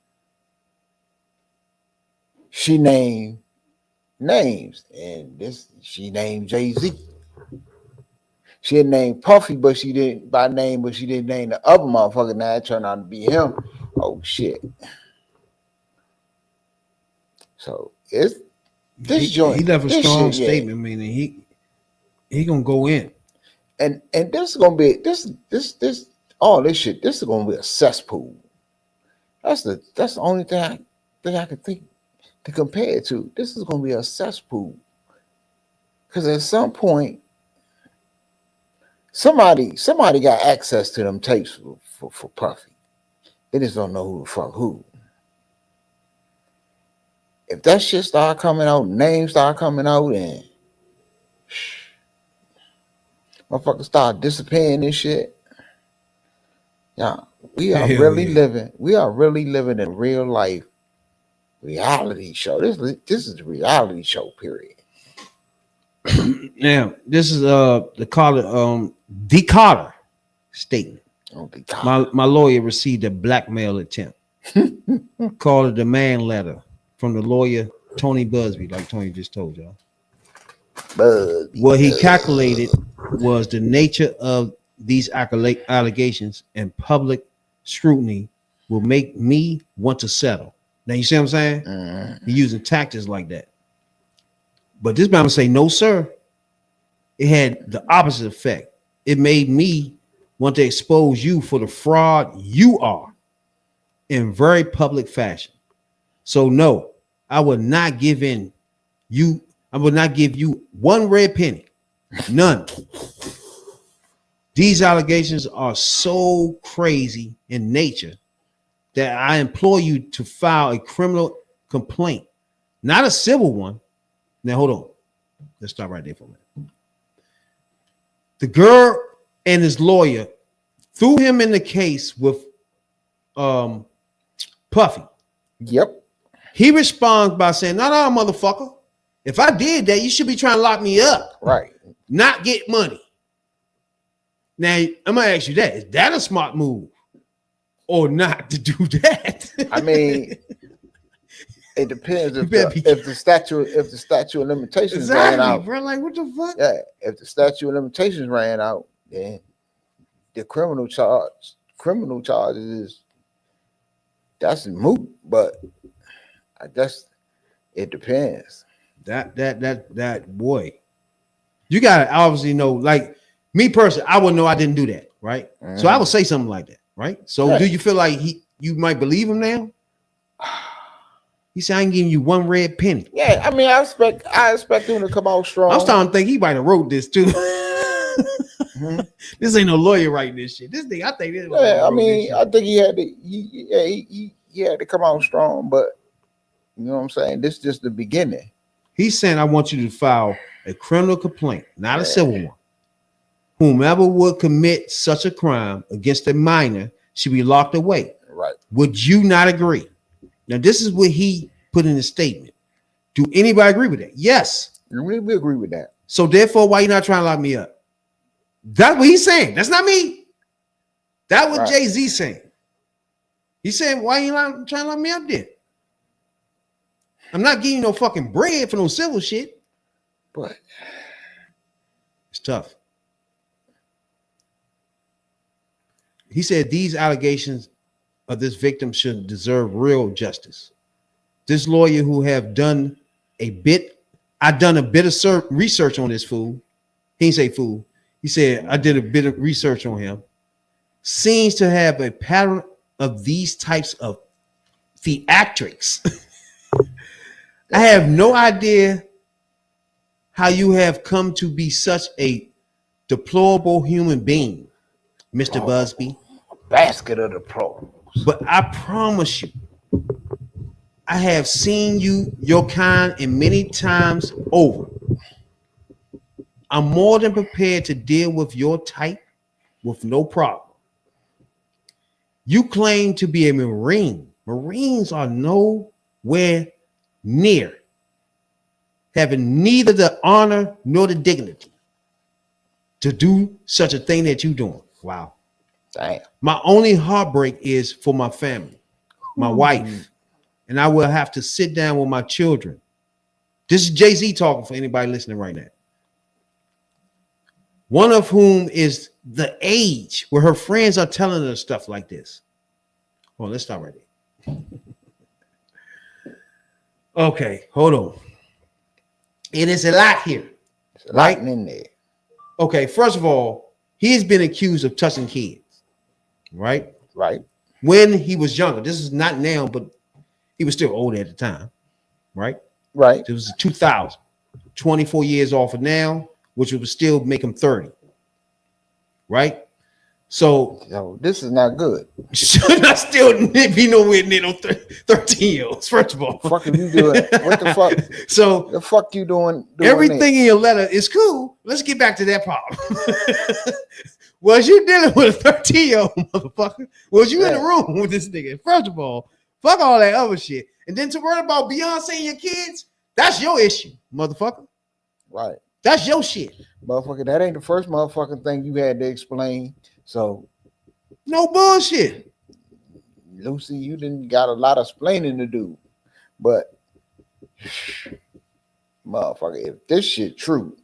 she named names, and she named Jay-Z. She had named Puffy, but she didn't by name, but she didn't name the other motherfucker. Now it turned out to be him. Oh shit. So it's this joint. He left a strong statement, meaning he gonna go in. And this is gonna be this all this shit, this is gonna be a cesspool. That's the only thing I can think to compare it to. This is gonna be a cesspool. Because at some point, somebody got access to them tapes for Puffy. They just don't know who the fuck who. If that shit start coming out, names start coming out, and motherfuckers start disappearing and shit. Yeah, we are really living in real life reality show. This is a reality show, period. Now, this is the Carter statement. Oh, my lawyer received a blackmail attempt. Called a demand letter from the lawyer Tony Busby, like Tony just told y'all. What he calculated was the nature of these allegations and public scrutiny will make me want to settle. Now you see what I'm saying? He using tactics like that. But this man say, no, sir. It had the opposite effect. It made me want to expose you for the fraud you are in very public fashion. So no, I will not give in you. I will not give you one red penny. None. These allegations are so crazy in nature that I implore you to file a criminal complaint, not a civil one. Now, hold on. Let's stop right there for a minute. The girl and his lawyer threw him in the case with Puffy. Yep. He responds by saying, no, motherfucker. If I did that, you should be trying to lock me up. Right. Not get money. Now, I'm going to ask you that. Is that a smart move or not to do that? I mean, it depends if the statute of limitations ran out. Bro, like, what the fuck? Yeah, if the statute of limitations ran out, then the criminal charges is that's moot. But I guess it depends. That boy, you gotta obviously know. Like me personally, I would know I didn't do that, right? So I would say something like that, right? So do you feel like you might believe him now? He said, I ain't giving you one red penny. Yeah, I mean, I expect him to come out strong. I'm starting to think he might have wrote this too. This ain't no lawyer writing this shit. This thing, I think this. Yeah, I mean, I think he had to come out strong, but you know what I'm saying? This is just the beginning. He's saying, I want you to file a criminal complaint, not a civil one. Whomever would commit such a crime against a minor should be locked away. Right. Would you not agree? Now, this is what he put in his statement. Do anybody agree with that? Yes. We agree with that. So therefore, why you not trying to lock me up? That's what he's saying. That's not me. That's what Jay-Z saying. He's saying, why you not trying to lock me up then? I'm not getting no fucking bread for no civil shit. But it's tough. He said these allegations of this victim should deserve real justice. This lawyer who have done a bit of research on this fool. He didn't say fool. He said, I did a bit of research on him. Seems to have a pattern of these types of theatrics. I have no idea how you have come to be such a deplorable human being, Mr. Busby. A basket of deplorables. But I promise you, I have seen your kind, and many times over. I'm more than prepared to deal with your type with no problem. You claim to be a Marine. Marines are nowhere near having neither the honor nor the dignity to do such a thing that you're doing. Wow. Damn. My only heartbreak is for my family, my wife, and I will have to sit down with my children. This is Jay-Z talking for anybody listening right now. One of whom is the age where her friends are telling her stuff like this. Well, let's stop right there. Okay, hold on. It is a lot here. It's a lot in there. Okay, first of all, he has been accused of touching kids. right? Right. When he was younger. This is not now, but he was still older at the time, right? Right. It was 2000. 24 years off of now, which would still make him 30, right? So this is not good. Should I still be nowhere near no 13-year-olds? First of all, what the fuck are you doing? What the fuck? So the fuck you doing everything in your letter is cool. Let's get back to that problem. Was you dealing with a 13-year-old motherfucker? Was you in the room with this nigga? First of all, fuck all that other shit. And then to worry about Beyonce and your kids, that's your issue, motherfucker. Right. That's your shit. Motherfucker, that ain't the first motherfucking thing you had to explain. So no bullshit. Lucy, you didn't got a lot of explaining to do. But motherfucker, if this shit true,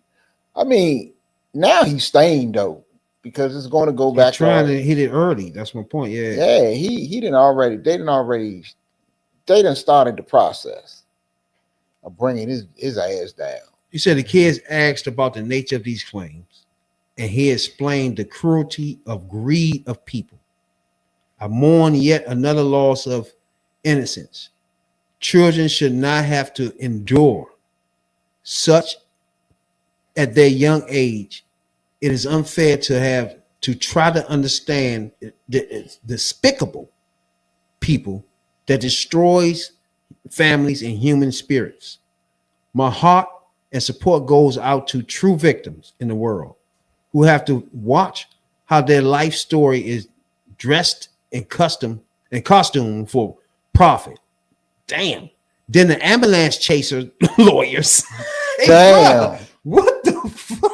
I mean, now he's staying though, because it's going to go back. Trying to hit it early. That's my point. Yeah. Yeah, he didn't already. They done started the process of bringing his ass down. He said the kids asked about the nature of these claims, and he explained the cruelty of greed of people. I mourn yet another loss of innocence. Children should not have to endure such at their young age. It is unfair to have to try to understand the despicable people that destroys families and human spirits. My heart and support goes out to true victims in the world who have to watch how their life story is dressed in costume for profit. Damn. Then the ambulance chaser lawyers. Hey, damn. Bro, what the fuck?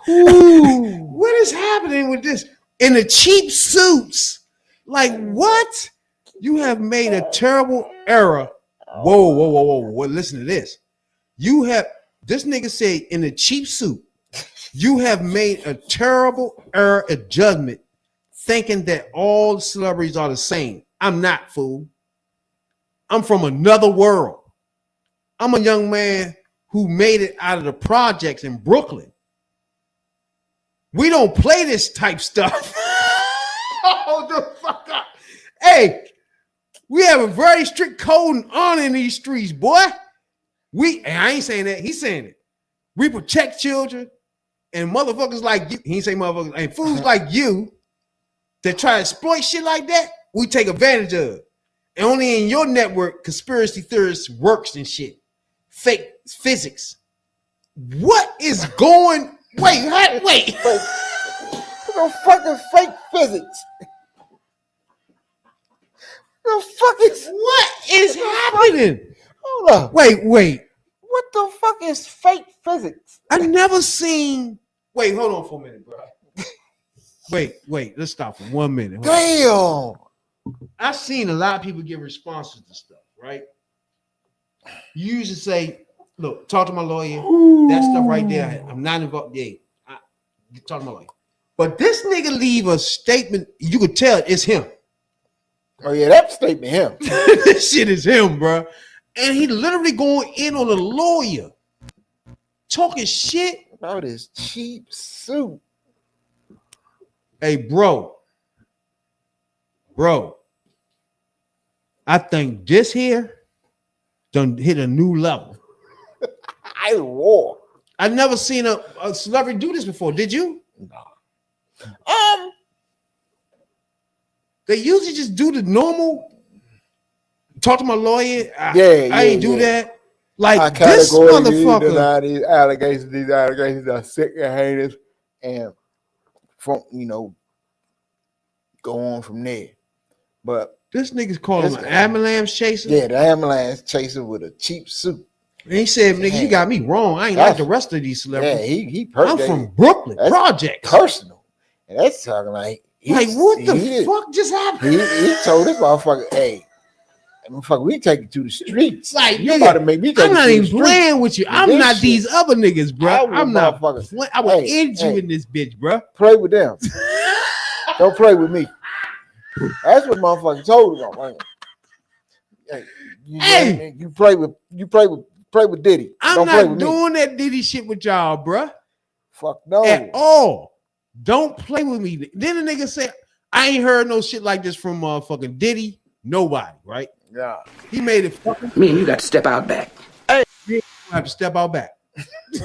Ooh, what is happening with this? In the cheap suits. Like what? You have made a terrible error. Whoa. Listen to this. You have, this nigga said in a cheap suit, you have made a terrible error of judgment thinking that all celebrities are the same. I'm not, fool. I'm from another world. I'm a young man who made it out of the projects in Brooklyn. We don't play this type stuff. Hold the fuck up. Hey, we have a very strict code and honor in these streets, boy. And I ain't saying that. He's saying it. We protect children and motherfuckers like you. He ain't say motherfuckers and fools like you that try to exploit shit like that. We take advantage of. And only in your network, conspiracy theorists works and shit. Fake physics. What is going? Wait. What the fuck is fake physics? The fuck is what is happening? Hold up. Wait. What the fuck is fake physics? I never seen. Wait, hold on for a minute, bro. Wait. Let's stop for 1 minute. Damn. I've seen a lot of people give responses to stuff, right? You usually say, look, talk to my lawyer. That stuff right there, I'm not involved. Yeah, talk to my lawyer. But this nigga leave a statement, you could tell it's him. Oh, yeah, that statement him. This shit is him, bro. And he literally going in on a lawyer. Talking shit. About his cheap suit. Hey, bro. I think this here done hit a new level. I war. I've never seen a celebrity do this before. Did you? No. They usually just do the normal. Talk to my lawyer. I ain't do that. Like this motherfucker. These allegations are sick and heinous, and from go on from there. But this nigga's called him an ambulance chaser. Yeah, the ambulance chaser with a cheap suit. And he said, "Nigga, you got me wrong. I ain't like the rest of these celebrities. Yeah, I'm from Brooklyn Projects. Personal, and that's talking like what the fuck just happened? He told this motherfucker, "Hey, motherfucker, we take it to the streets. Like, you about to make me take I'm it not to even the streets. playing with you. I'm not shit. these other niggas, bro. I'm not. I will end you hey. in this bitch, bro. Play with them. Don't play with me." That's what motherfucker told him. Hey, you play with Diddy. I'm not doing that Diddy shit with y'all, bro. Fuck no. At all. Don't play with me. Then the nigga said, I ain't heard no shit like this from motherfucking Diddy. Nobody, right? Yeah. He made it fucking. Me and you got to step out back. Hey, you have to step out back. He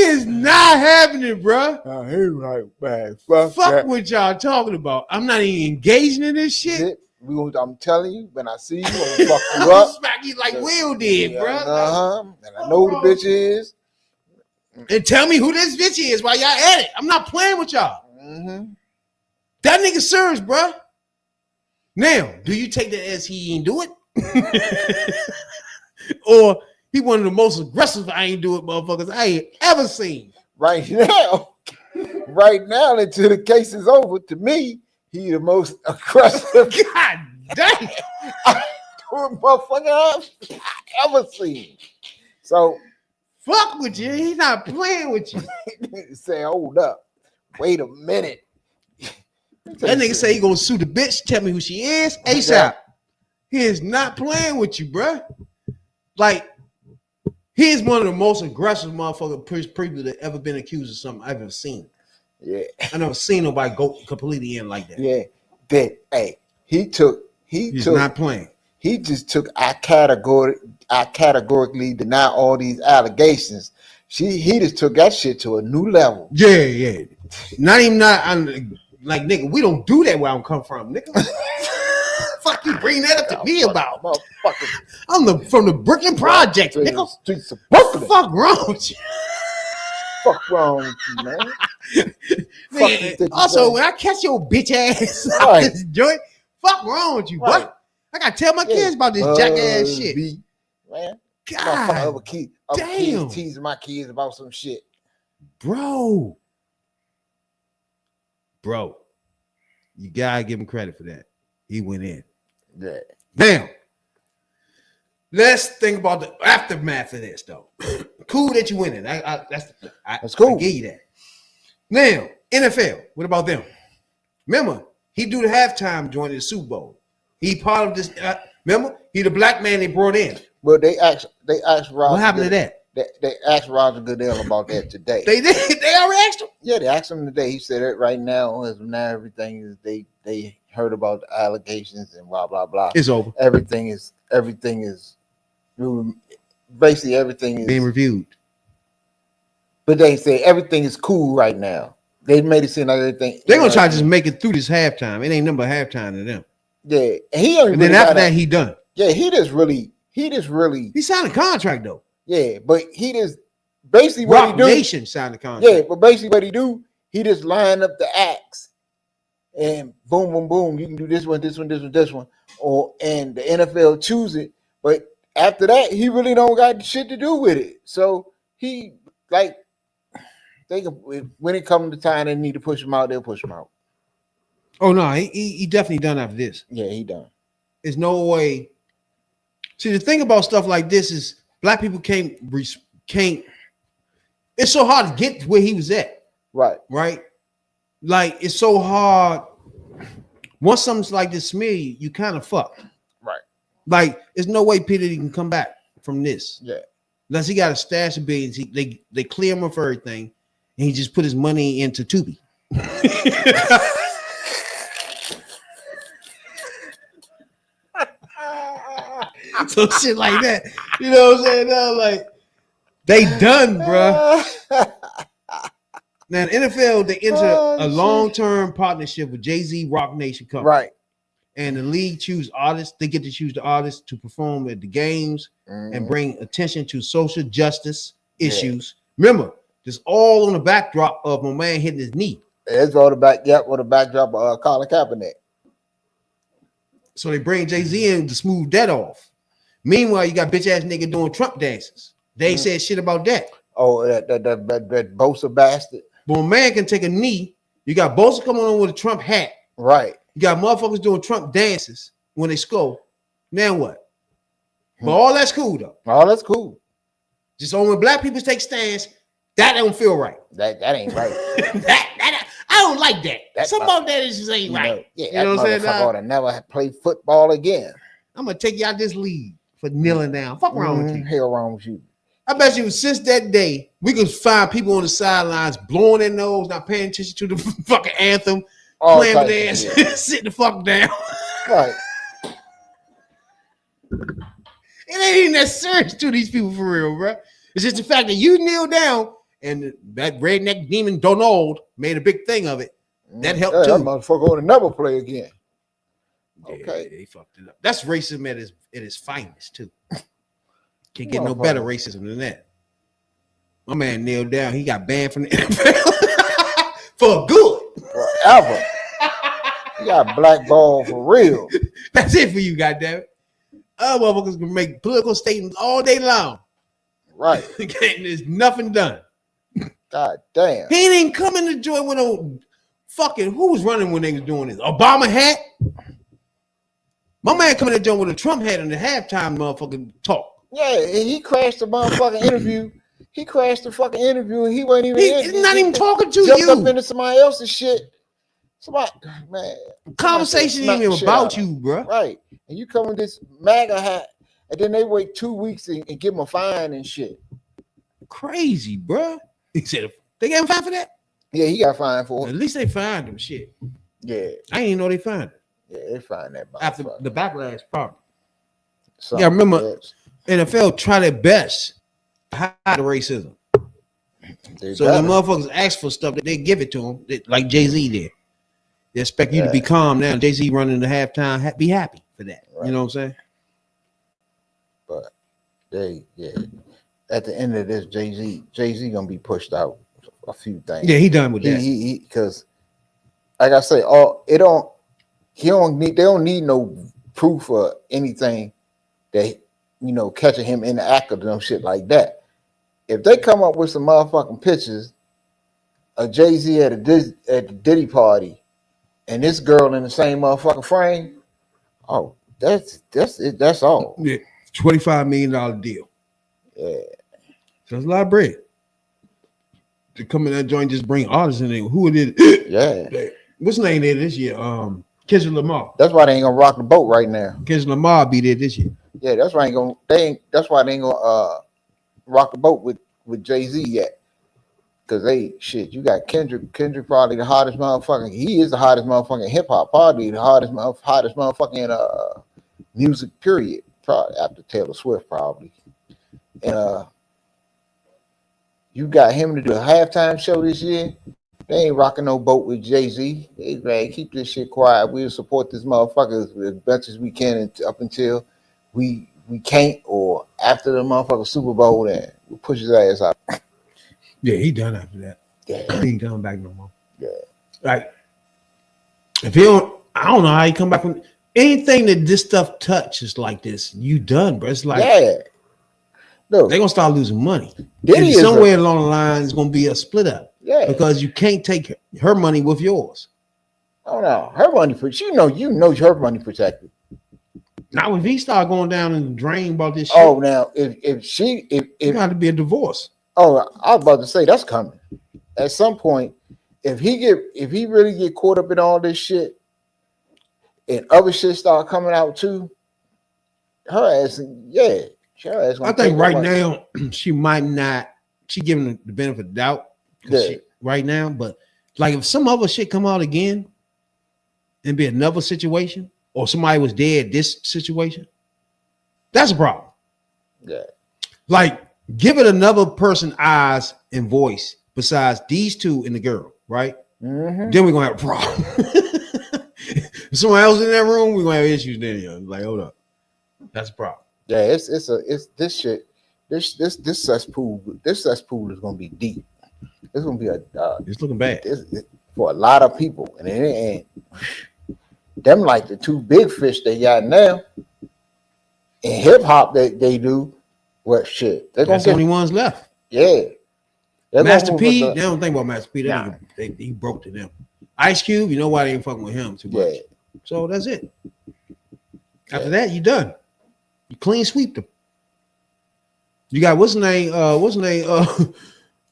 is not having it, bro. He's like, man, fuck what y'all talking about. I'm not even engaging in this shit. I'm telling you, when I see you, I'm gonna fuck you up. Smack you like Will did, bro. And I know who the bitch is. And tell me who this bitch is while y'all at it. I'm not playing with y'all. Mm-hmm. That nigga serious, bro. Now, do you take that as he ain't do it? Or he one of the most aggressive I ain't do it motherfuckers I ain't ever seen. Right now, until the case is over, to me, he the most aggressive. God damn. Motherfucker I've ever seen. So fuck with you. He's not playing with you. Say, hold up. Wait a minute. That nigga say he gonna sue the bitch. Tell me who she is. ASAP. He is not playing with you, bro. Like, he is one of the most aggressive motherfucking people that ever been accused of something I've ever seen. Yeah. I never seen nobody go completely in like that. Yeah. He's not playing. He just took I categorically deny all these allegations. He just took that shit to a new level. Yeah. Like, nigga, we don't do that where I'm come from, nigga. Fuck you bring that up to me about? I'm from the Brooklyn Project, nigga. Streets of Brooklyn. Fuck wrong with you? Fuck wrong with you, man. Man, also, when I catch your bitch ass out this joint, fuck wrong with you, boy? I gotta tell my kids about this jackass shit. Man, God damn. Teasing my kids about some shit, bro. You gotta give him credit for that. He went in. Yeah. Now, let's think about the aftermath of this, though. Cool that you went in. That's cool. I give you that. Now, NFL. What about them? Remember, he do the halftime joint in the Super Bowl. He part of this. Remember, he the black man they brought in. Well, they asked Roger. What happened to that? They asked Roger Goodell about that today. They did. They already asked him. Yeah, they asked him today. He said it right now. As of now, everything is they heard about the allegations and blah blah blah. It's over. Everything is basically everything is being reviewed. But they say everything is cool right now. They made it seem like everything. They're gonna try to just make it through this halftime. It ain't number halftime to them. Yeah, and then after that, he done. Yeah, he signed a contract though. Yeah, but he just basically Rock what he do. Nation signed a contract. Yeah, but basically what he do, he just line up the acts and boom, boom, boom. You can do this one, this one, this one, this one, and the NFL choose it. But after that, he really don't got shit to do with it. So he when it comes to time they need to push him out, they'll push him out. Oh no, he definitely done after this. Yeah, he done. There's no way. See, the thing about stuff like this is black people can't. It's so hard to get where he was at. Right. Like it's so hard. Once something's like this smear you kind of fucked. Right. Like there's no way P. Diddy can come back from this. Yeah. Unless he got a stash of billions, they clear him of everything, and he just put his money into Tubi. So shit like that, you know what I'm saying? No, like they done, bro. Now the NFL they enter a long-term partnership with Jay-Z Rock Nation Company, right? And the league choose artists. They get to choose the artists to perform at the games and bring attention to social justice issues. Remember, this all on the backdrop of my man hitting his knee. It's all the backdrop of Colin Kaepernick. So they bring Jay-Z in to smooth that off. Meanwhile, you got bitch ass nigga doing Trump dances. They ain't said shit about that. Oh, that Bosa bastard. But when man can take a knee, you got Bosa coming on with a Trump hat. Right. You got motherfuckers doing Trump dances when they score. Now what? But all that's cool though. All that's cool. Just on when black people take stands, that don't feel right. That ain't right. I don't like that. Some about that just ain't right. Yeah, you know what I'm saying? I ought to never play football again. I'm gonna take you out this league for kneeling down. Fuck wrong with you. Hell wrong with you. I bet you since that day, we can find people on the sidelines blowing their nose, not paying attention to the fucking anthem, playing with their ass, sitting the fuck down. Right. It ain't even that serious to these people for real, bro. It's just the fact that you kneel down and that redneck demon Donald made a big thing of it. That helped too. That motherfucker ought to never play again. Okay. Yeah, they fucked it up. That's racism at its finest too. Can't get no better racism than that. My man kneeled down. He got banned from the NFL for good. Forever. He got blackballed for real. That's it for you, goddammit. Other motherfuckers can make political statements all day long. Right. There's nothing done. God damn. He ain't even coming to join with no fucking who was running when they was doing this? Obama hat? My man coming to join with a Trump hat in the halftime motherfucking talk. Yeah, he crashed the motherfucking interview. He crashed the fucking interview and he wasn't even He's not even talking to jumped you. Up into somebody else's shit. Somebody, man. Conversation ain't even about you, bro. Right. And you come with this MAGA hat and then they wait 2 weeks and give him a fine and shit. Crazy, bro. He said they got him fined for that? Yeah, he got fined for it. At least they fined him, shit. Yeah. I didn't even know they fined him. Yeah, they fined that after the backlash, probably. Something Yeah, remember else. NFL try their best to hide the racism. So when motherfuckers ask for stuff, that they give it to them, like Jay-Z did. They expect you to be calm now. Jay-Z running the halftime, be happy for that. Right. You know what I'm saying? But at the end of this, Jay-Z gonna be pushed out a few things. Yeah, he done with that. Because like I say, they don't need no proof or anything that catching him in the act of no shit like that. If they come up with some motherfucking pictures of Jay-Z at the Diddy party and this girl in the same motherfucking frame, oh, that's it. That's all. Yeah, $25 million deal. Yeah, that's a lot of bread. To come in that joint, just bring artists in there. Who did it? Yeah. What's the name there this year? Kendrick Lamar. That's why they ain't gonna rock the boat right now. Kendrick Lamar be there this year. Yeah, that's why that's why they ain't gonna rock the boat with Jay-Z yet. Cause you got Kendrick probably the hottest motherfucking. He is the hottest motherfucking hip hop, probably the hottest motherfucking music period. Probably after Taylor Swift, probably. And you got him to do a halftime show this year. They ain't rocking no boat with Jay-Z. They keep this shit quiet. We'll support this motherfucker as best as we can up until we can't, or after the motherfucker Super Bowl, and we'll push his ass out. Yeah, he done after that. Yeah. He ain't coming back no more. Yeah. Like, if he don't, I don't know how he come back from anything that this stuff touches like this, you done, bro. It's like, look, they're gonna start losing money. Diddy and somewhere along the line is gonna be a split up. Yeah. Because you can't take her money with yours. Oh no, her money you know her money protected. Now if he start going down and drain about this shit. Oh, now if it got to be a divorce. Oh, I was about to say that's coming. At some point, if he really get caught up in all this shit and other shit start coming out too, her ass I think right now she might not. She giving the benefit of doubt right now, but like if some other shit come out again and be another situation, or somebody was dead this situation, that's a problem. Yeah, like give it another person eyes and voice besides these two and the girl, right? Mm-hmm. Then we're gonna have a problem. If someone else in that room, we're gonna have issues then. Yo. Like, hold up, that's a problem. Yeah, it's this shit. This cesspool. This cesspool is gonna be deep. It's gonna be it's looking bad for a lot of people, and it ain't them like the two big fish they got now. In hip hop, they do what shit. That's the only ones left. Yeah, Master P. They don't think about Master P. He broke to them. Ice Cube, you know why they ain't fucking with him too much. Yeah. So that's it. After that, you done. You clean sweep them. You got what's his name?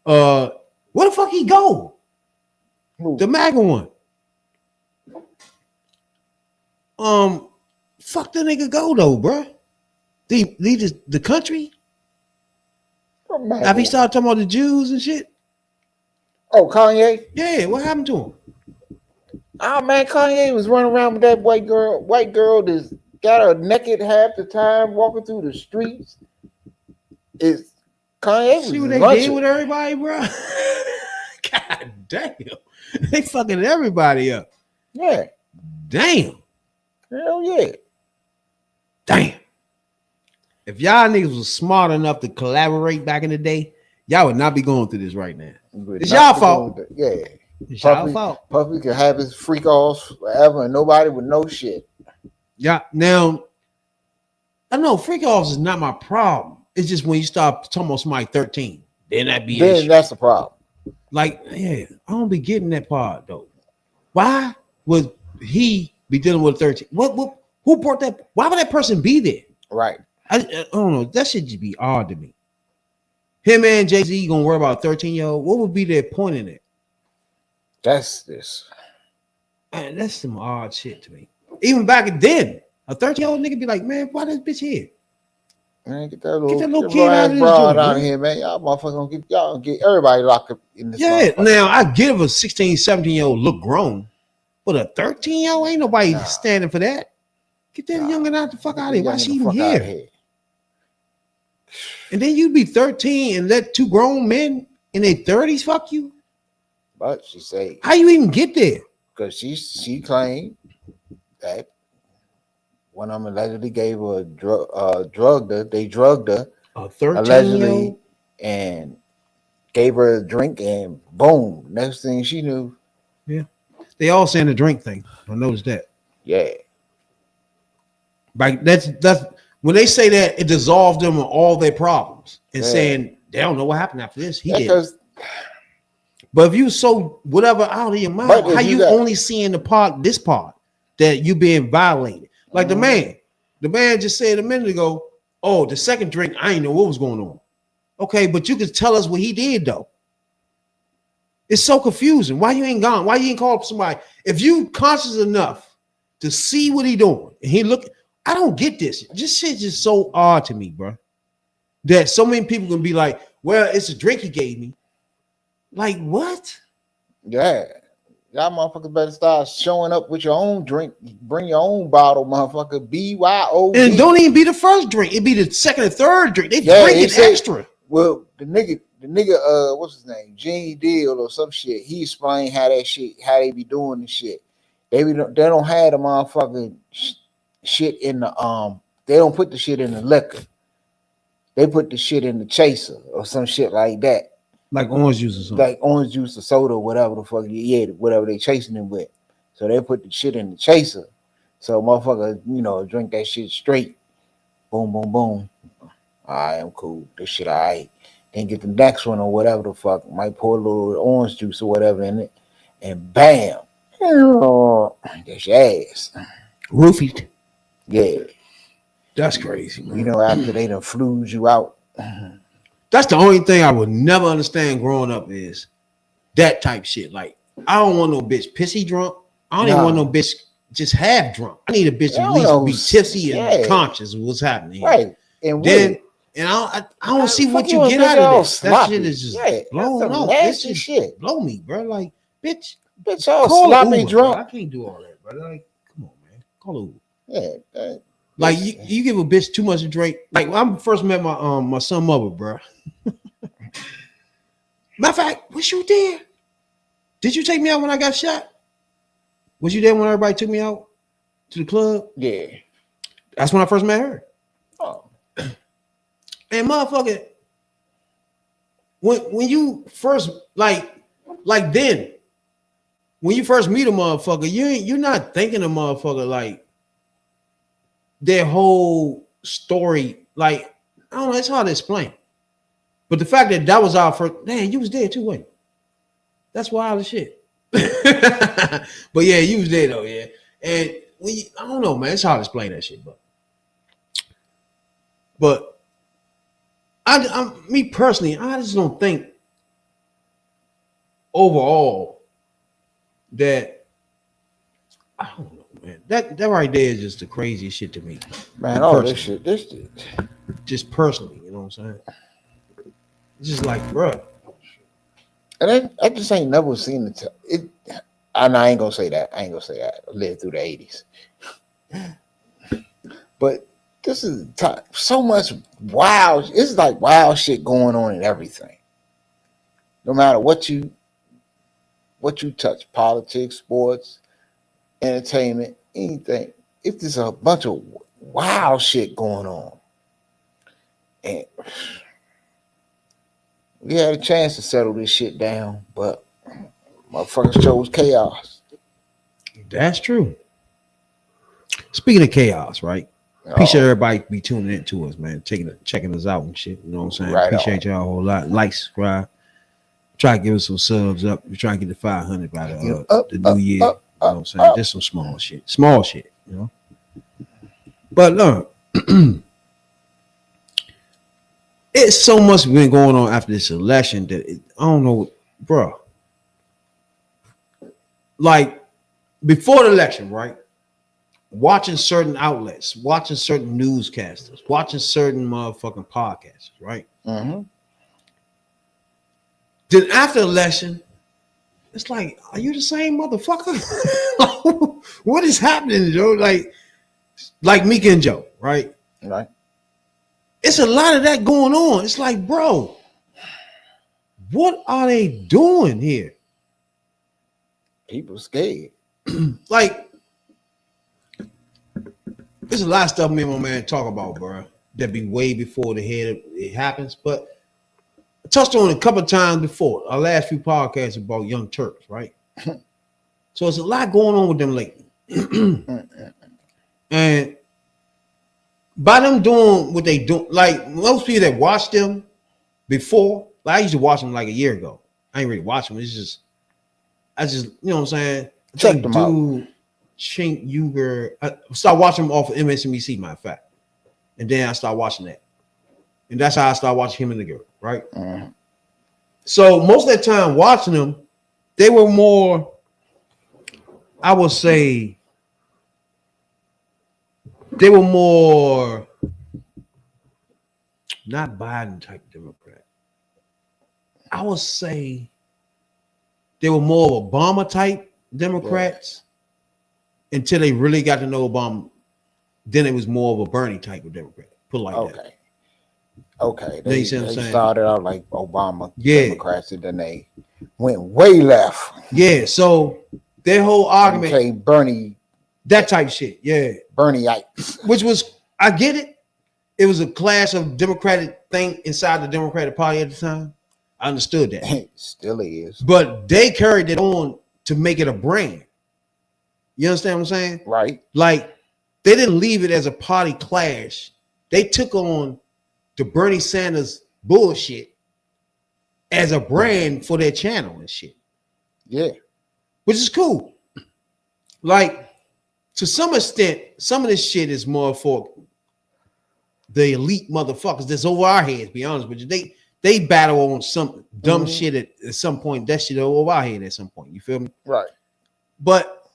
Where the fuck he go? Who? The MAGA one. Fuck the nigga go though, bro. The country. Have he started talking about the Jews and shit? Oh, Kanye? Yeah, what happened to him? Oh man, Kanye was running around with that white girl that's got her naked half the time, walking through the streets. Is Kanye? See what they did with everybody, bro? God damn, they fucking everybody up. Yeah. Damn. Hell yeah. Damn. If y'all niggas was smart enough to collaborate back in the day, y'all would not be going through this right now. It's y'all fault. Yeah. It's y'all fault. Puffy could have his freak offs forever and nobody would know shit. Yeah. Now, I know freak offs is not my problem. It's just when you start talking about somebody 13, then that be then that's the problem. Like, yeah, I don't be getting that part though. Why would he be dealing with 13? What who brought that? Why would that person be there? Right. I don't know. That should just be odd to me. Him and Jay-Z gonna worry about a 13-year-old. What would be their point in it? That's this. Man, that's some odd shit to me. Even back then, a 13-year-old nigga be like, man, why this bitch here? Man, get that little kid out of this joint, out of here, man. Y'all motherfuckers gonna get everybody locked up in this. Yeah, now I give a 16, 17-year-old look grown, but a 13-year-old ain't nobody standing for that. Get that youngin' out the fuck out of here. Why she even here? And then you be 13 and let two grown men in their 30s fuck you? But she say, how you even get there? Because she claimed that one of them allegedly gave her drugged her. They drugged her allegedly and gave her a drink, and boom, next thing she knew. Yeah. They all saying the drink thing. I noticed that. Yeah. Like that's when they say that, it dissolved them of all their problems and saying they don't know what happened after this. He did. But if you so whatever out of your mind, how you only seeing this part that you being violated? Like the man just said a minute ago, oh, the second drink, I ain't know what was going on. Okay, but you could tell us what he did though. It's so confusing. Why you ain't gone? Why you ain't called somebody? If you conscious enough to see what he doing and he look, I don't get this. This shit just so odd to me, bro. That so many people can be like, well, it's a drink he gave me. Like what? Yeah. Y'all motherfuckers better start showing up with your own drink. Bring your own bottle, motherfucker. BYOB. And don't even be the first drink. It be the second or third drink. They drinking extra. Well, the nigga, what's his name? Gene Deal or some shit. He explained how they be doing the shit. They don't have the motherfucking shit in the they don't put the shit in the liquor. They put the shit in the chaser or some shit like that. Like orange juice or something. Like orange juice or soda or whatever the fuck whatever they chasing it with. So they put the shit in the chaser. So motherfucker, drink that shit straight. Boom, boom, boom. I am cool. This shit all right. Then get the next one or whatever the fuck. Might pour a little orange juice or whatever in it. And bam. That's your ass. Roofied. Yeah. That's crazy, man. After they done flued you out. That's the only thing I would never understand growing up is that type shit. Like, I don't want no bitch pissy drunk. I don't even want no bitch just half drunk. I need a bitch at least be tipsy and conscious of what's happening. Right. And then I don't see what you get out of this. That shit is just blowing off. This shit blow me, bro. Like, bitch, y'all sloppy drunk. Bro. I can't do all that, bro. Like, come on, man. Call Uber. Yeah. Like you give a bitch too much to drink. Like when I first met my son mother, bro. Matter of fact, was you there? Did you take me out when I got shot? Was you there when everybody took me out to the club? Yeah. That's when I first met her. Oh. And motherfucker, when you first like then, when you first meet a motherfucker, you're not thinking a motherfucker like their whole story, like, I don't know, it's hard to explain. But the fact that was our first, man, you was there too, wasn't you? That's wild as shit. But yeah, you was there though, yeah. And I don't know, man, it's hard to explain that shit, but me personally, I just don't think overall that, I don't know. Man, that right there is just the craziest shit to me. Man, all this shit. Just personally, you know what I'm saying? It's just like, bro. And I just ain't never seen it. And I ain't gonna say that. I lived through the 80s. But this is so much wild. It's like wild shit going on in everything. No matter what you touch, politics, sports, entertainment, anything. It's just a bunch of wild shit going on. And we had a chance to settle this shit down, but motherfuckers chose chaos. That's true. Speaking of chaos, right? Appreciate everybody be tuning in to us, man. Checking us out and shit. You know what I'm saying? Right Appreciate y'all a whole lot. Like, subscribe. Try to give us some subs up. We're trying to get to 500 by the new year. You know what I'm saying? Just some small shit. Small shit, you know. But look, it's so much been going on after this election that I don't know, bro. Like before the election, right? Watching certain outlets, watching certain newscasters, watching certain motherfucking podcasts, right? Mm-hmm. Then after election, it's like, are you the same motherfucker? What is happening, Joe? Like Mika and Joe, right? Right. It's a lot of that going on. It's like, bro, what are they doing here? People scared. Like, there's a lot of stuff me and my man talk about, bro, that be way before it happens. But I touched on it a couple of times before. Our last few podcasts about Young Turks, right? So there's a lot going on with them lately. And by them doing what they do, like most people that watch them before, like I used to watch them like a year ago. I ain't really watch them. I just, you know what I'm saying? Check them out. Chink Uger. I started watching them off of MSNBC, matter of fact. And then I started watching that. And that's how I started watching him and the girl, right? Mm-hmm. So most of that time watching them, they were more, I would say, they were more not Biden type Democrat. I would say they were more of Obama type Democrats until they really got to know Obama. Then it was more of a Bernie type of Democrat. Put it like that. Okay. They started out like Obama Democrats, and then they went way left. Yeah, so their whole argument became Bernie, that type shit. Yeah, Bernie-ites. Which was, I get it. It was a clash of Democratic thing inside the Democratic Party at the time. I understood that. It still is. But they carried it on to make it a brand. You understand what I'm saying? Right. Like they didn't leave it as a party clash. They took on the Bernie Sanders bullshit as a brand for their channel and shit. Yeah. Which is cool. Like, to some extent, some of this shit is more for the elite motherfuckers that's over our heads, be honest with you. They battle on some dumb shit at some point. That shit over our head at some point. You feel me? Right. But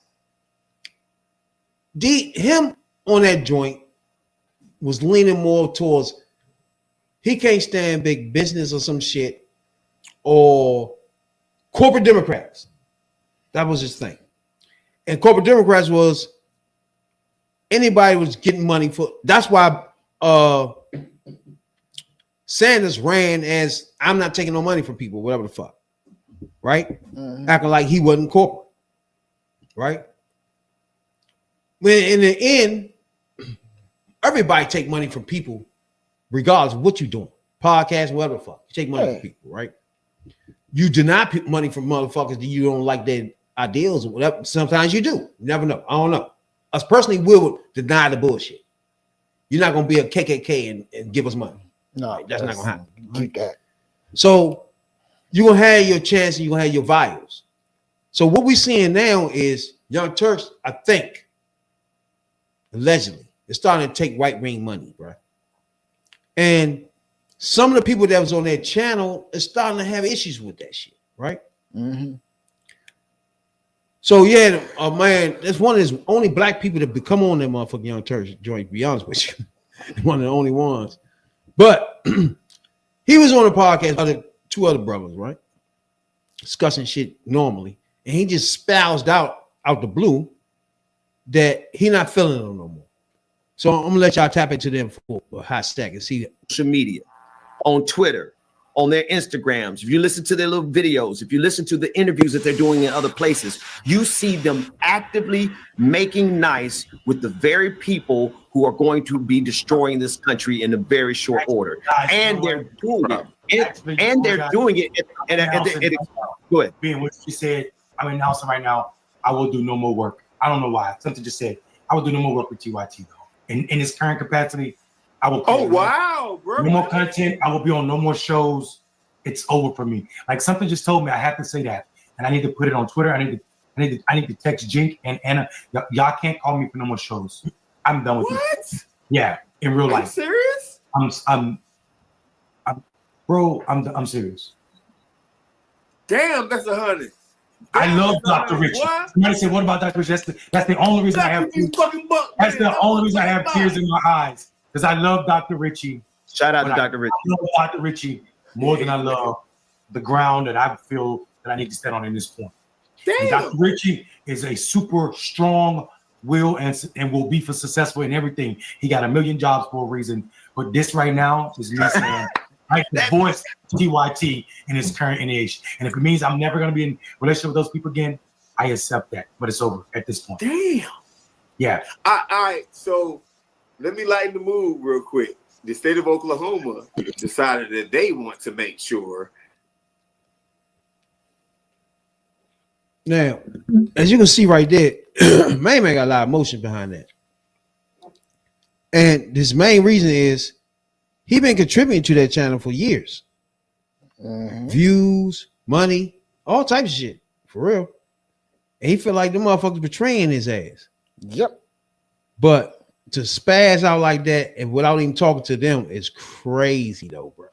him on that joint was leaning more towards he can't stand big business or some shit or corporate Democrats. That was his thing. And corporate Democrats was anybody was getting money for. That's why Sanders ran as I'm not taking no money from people, whatever the fuck. Right? Acting like he wasn't corporate. Right? When in the end, everybody take money from people regardless of what you're doing. Podcast, whatever the fuck. You take money from people, right? You deny money from motherfuckers that you don't like their ideals or whatever. Sometimes you do. You never know. I don't know. Us personally, we would deny the bullshit. You're not going to be a KKK and give us money. No, right? That's not going to happen. Keep that. So you're going to have your chance and you're going to have your values. So what we're seeing now is Young Turks, I think, allegedly, is starting to take right-wing money, bro. And some of the people that was on their channel is starting to have issues with that shit, right? Mm-hmm. So yeah, man, that's one of the only black people that become on that motherfucking Young Turks joint, to be honest with you. One of the only ones. But He was on a podcast with two other brothers, right? Discussing shit normally. And he just spoused out the blue that he not feeling them no more. So I'm gonna let y'all tap into them for a hot stack and see social media, on Twitter, on their Instagrams. If you listen to their little videos, if you listen to the interviews that they're doing in other places, you see them actively making nice with the very people who are going to be destroying this country in a very short order. And they're doing it. And they're doing it. Go ahead. Being what you said, I'm announcing right now, I will do no more work. I don't know why. Something just said, I will do no more work with TYT though. In its current capacity, I will. Oh wow, bro! No more content. I will be on no more shows. It's over for me. Like something just told me I have to say that, and I need to put it on Twitter. I need to text Jink and Anna. Y'all can't call me for no more shows. I'm done with it. What? Yeah, in real life. Are you serious? I'm serious. Damn, that's 100. I love Dr. Richie. Somebody said, "What about Dr. Richie?" That's the only reason I have. That's the only reason I have tears in my eyes because I love Dr. Richie. Shout out to Dr. Richie. I love Dr. Richie more than I love the ground that I feel that I need to stand on in this point. Damn. Dr. Richie is a super strong will and will be for successful in everything. He got a million jobs for a reason, but this right now is me saying. I can voice TYT in his current age. And if it means I'm never going to be in relationship with those people again, I accept that. But it's over at this point. Damn. Yeah. All right. So let me lighten the mood real quick. The state of Oklahoma decided that they want to make sure. Now, as you can see right there, man got a lot of emotion behind that. And this main reason is he been contributing to that channel for years. Mm-hmm. Views, money, all types of shit. For real. And he feel like the motherfuckers betraying his ass. Yep. But to spaz out like that and without even talking to them is crazy though, bro.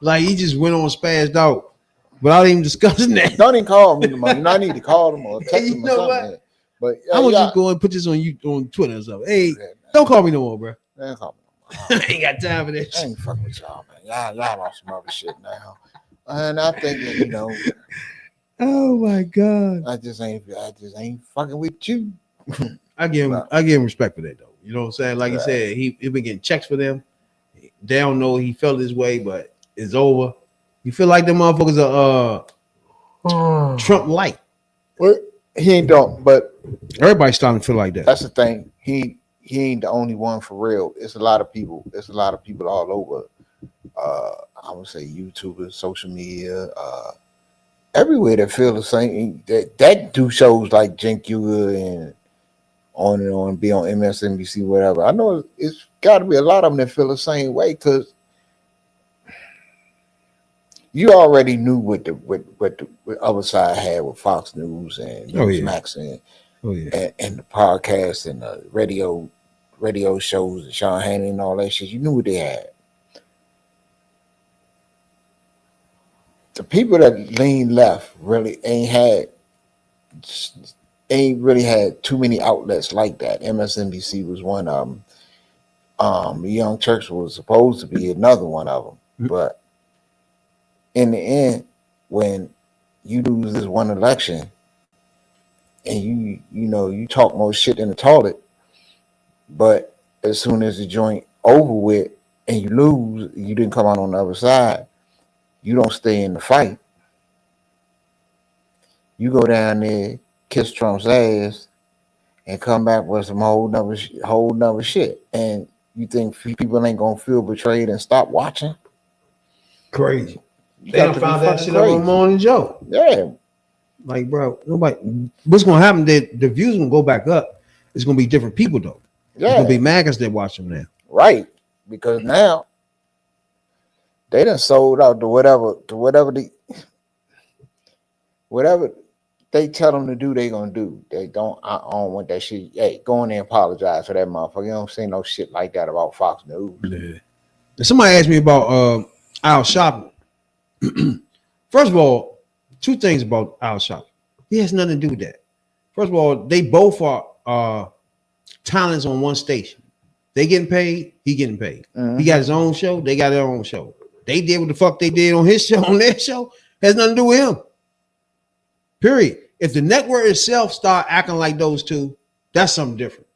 Like he just went on spazzed out without even discussing that. Don't even call me tomorrow. I need to call them or text them or something. What? But I want you to go and put this on you on Twitter or something. Hey, don't call me no more, bro. Man, call me. I ain't got time for that. I ain't fucking with y'all, man. Y'all on some other shit now. And I think that, Oh my God. I just ain't fucking with you. I give him respect for that though. You know what I'm saying? Like you said, he been getting checks for them. They don't know he felt this way, but it's over. You feel like them motherfuckers are Trump light. Well, he ain't don't, but everybody's starting to feel like that. That's the thing. He ain't the only one for real. It's a lot of people. It's a lot of people all over. I would say YouTubers, social media, everywhere that feel the same. That do shows like Cenk Uygur and on, be on MSNBC, whatever. I know it's got to be a lot of them that feel the same way because you already knew what the other side had with Fox News and Newsmax and the podcast and the radio shows and Sean Hannity and all that shit. You knew what they had. The people that lean left really ain't really had too many outlets like that. MSNBC was one of them. Young Turks was supposed to be another one of them, but in the end, when you lose this one election and you talk more shit in the toilet, but as soon as the joint over with and you lose, you didn't come out on the other side, you don't stay in the fight. You go down there, kiss Trump's ass, and come back with some whole nother shit. And you think people ain't gonna feel betrayed and stop watching? Crazy. They done found that shit on Morning Joe. Yeah. Like, bro, nobody. What's gonna happen? The views gonna go back up. It's gonna be different people though. Yeah. It's gonna be MAGAs that watch them now. Right. Because now they done sold out to whatever they tell them to do, they gonna do. I don't want that shit. Hey, go in there and apologize for that motherfucker. You don't say no shit like that about Fox News. Yeah. Somebody asked me about Al Sharpton. First of all, two things about Al Sharpton. He has nothing to do with that. First of all, they both are talents on one station. They getting paid. He getting paid. He got his own show. They got their own show. They did what the fuck they did on his show. On their show has nothing to do with him. Period. If the network itself start acting like those two, that's something different.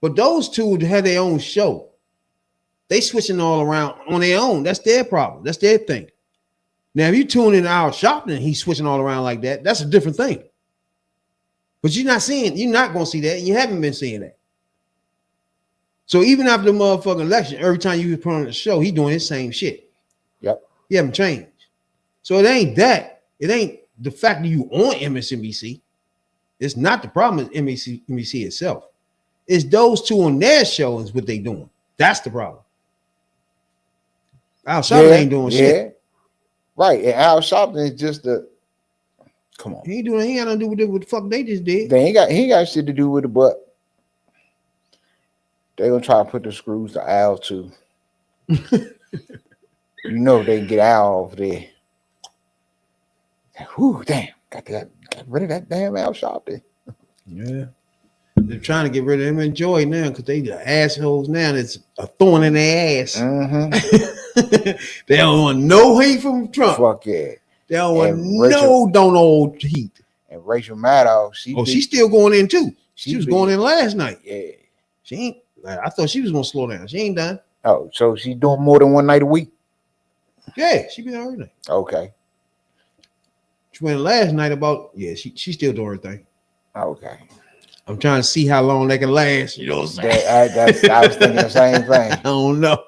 But those two had their own show. They switching all around on their own. That's their problem. That's their thing. Now, if you tune in Al Sharpton and he's switching all around like that, that's a different thing. But you're not going to see that. And you haven't been seeing that. So even after the motherfucking election, every time you put on the show, he doing his same shit. Yep. He haven't changed. So it ain't that. It ain't the fact that you on MSNBC. It's not the problem with MSNBC itself. It's those two on their show is what they doing. That's the problem. Al Sharpton ain't doing shit. Right. And Al Sharpton is just a come on. He ain't got nothing to do with what the fuck they just did. He ain't got shit to do with it, but they're gonna try to put the screws to Al too. You know they can get Al off there. Whew, damn. Got rid of that damn Al Sharpton. Yeah. They're trying to get rid of him and Joy now because they the assholes now. It's a thorn in their ass. They don't want no heat from Trump. Fuck yeah. They don't want no Donald heat. And Rachel Maddow, she's still going in too. She was going in last night. Yeah. She ain't. I thought she was gonna slow down. She ain't done. Oh, so she's doing more than one night a week? Yeah, she been every night. Okay. She went last night about she still doing her thing. Okay. I'm trying to see how long they can last. You know what I'm saying? I was thinking the same thing. I don't know.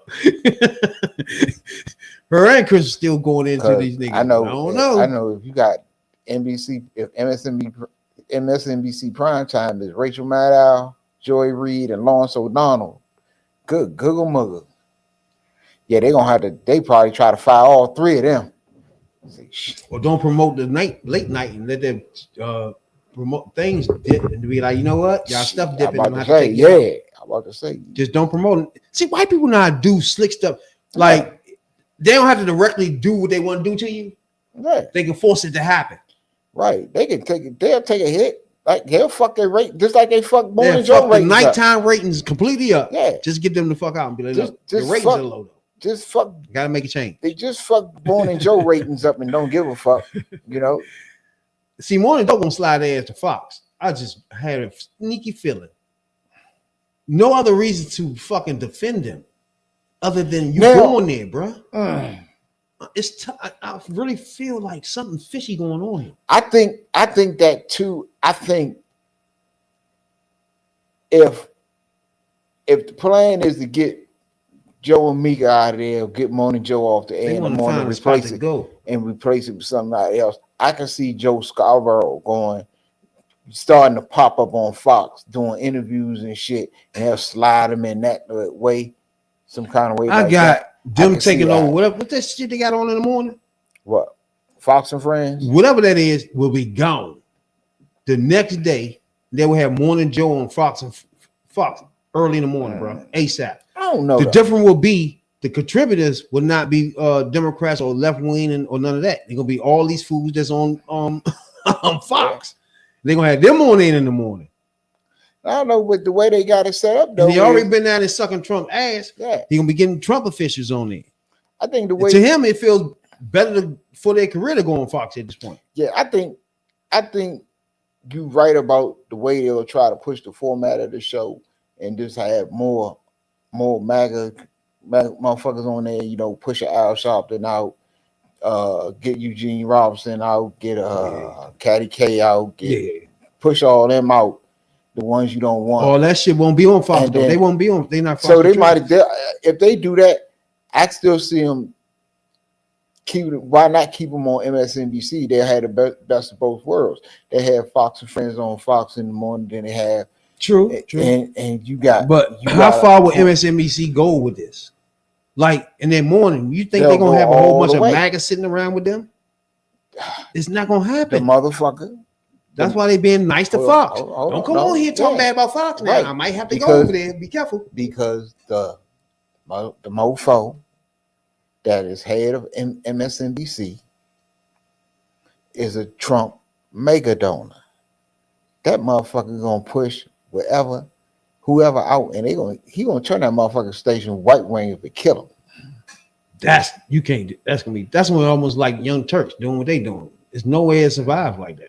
Her and Chris is still going into these niggas. I know. I don't know. I know if you got NBC, if MSNBC primetime is Rachel Maddow, Joy Reid, and Lawrence O'Donnell. Good Google mugger. Yeah, they probably try to fire all three of them. Or don't promote the late night and let them promote things dip and be like, you know what? Y'all stuff dipping. I'm about to say. Just don't promote it. See, white people now do slick stuff. Like they don't have to directly do what they want to do to you. Right. They can force it to happen. Right. They can take it. They'll take a hit. Like they'll fuck their rate just like they fuck Morning Joe ratings. The nighttime ratings completely up. Yeah. Just get them the fuck out and be like, look, the ratings are low though. Just fuck. Gotta make a change. They just fuck Morning Joe ratings up and don't give a fuck. You know. See, Morning Joe won't slide their ass to Fox. I just had a sneaky feeling. No other reason to fucking defend them other than you going there, bro. It's I really feel like something fishy going on here. I think that too. I think if the plan is to get Joe and Mika out of there, get Morning Joe off the air in the morning, replace it with somebody else, I can see Joe Scarborough starting to pop up on Fox, doing interviews and shit, and they'll slide him in that way, some kind of way. I got them taking over whatever that shit they got on in the morning. What? Fox and Friends? Whatever that is will be gone. The next day, they will have Morning Joe on Fox early in the morning, bro. ASAP. I don't know. The difference will be the contributors will not be Democrats or left wing or none of that. They're gonna be all these fools that's on Fox. They're gonna have them on in the morning. I don't know, but the way they got it set up, though, and he already been down there sucking Trump ass. Yeah, he gonna be getting Trump officials on there. I think the way to him it feels better for their career to go on Fox at this point. Yeah, I think you're right about the way they'll try to push the format of the show and just have more MAGA motherfuckers on there. You know, push Al Sharpton out, get Eugene Robinson out, get Caddy K out, push all them out. The ones you don't want. All that shit won't be on Fox. Then, they won't be on. They're not. Fox so they might. If they do that, I still see them. Why not keep them on MSNBC? They had the best of both worlds. They have Fox and Friends on Fox in the morning. Then they have true. And you got. But how far will MSNBC go with this? Like in the morning, you think they're gonna have a whole bunch of MAGA sitting around with them? It's not gonna happen. The motherfucker. That's why they being nice to Fox. Don't come on here talking bad about Fox now. Right. I might have to go over there. Be careful. Because the mofo that is head of MSNBC is a Trump mega donor. That motherfucker gonna push wherever whoever out, and he gonna turn that motherfucking station white wing if it kill him. That's when almost like Young Turks doing what they doing. There's no way to survive like that.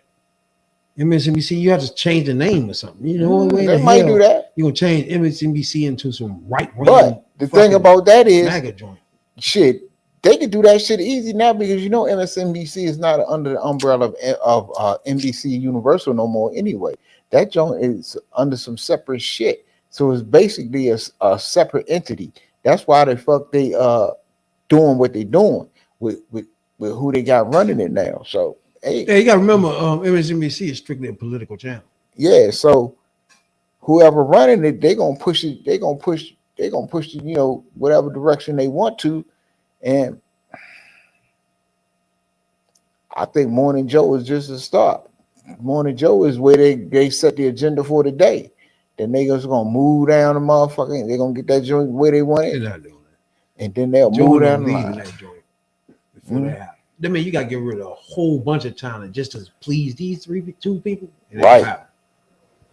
MSNBC, you have to change the name or something. You know, they might do that. You gonna change MSNBC into some right wing. But the thing about that is, MAGA joint. Shit, they can do that shit easy now because you know MSNBC is not under the umbrella of NBC Universal no more anyway. That joint is under some separate shit. So it's basically a separate entity. That's why they doing what they doing with who they got running it now. So hey, you gotta remember, MSNBC is strictly a political channel. Yeah, so whoever running it, they gonna push it. They gonna push it, you know, whatever direction they want to. And I think Morning Joe is just a start. Morning Joe is where they set the agenda for the day. The niggas gonna move down the motherfucking. They're gonna get that joint where they want it. They're not doing that. And then they'll move down the leaving line. that joint before they happen. I mean, you gotta get rid of a whole bunch of talent just to please these two people. Right.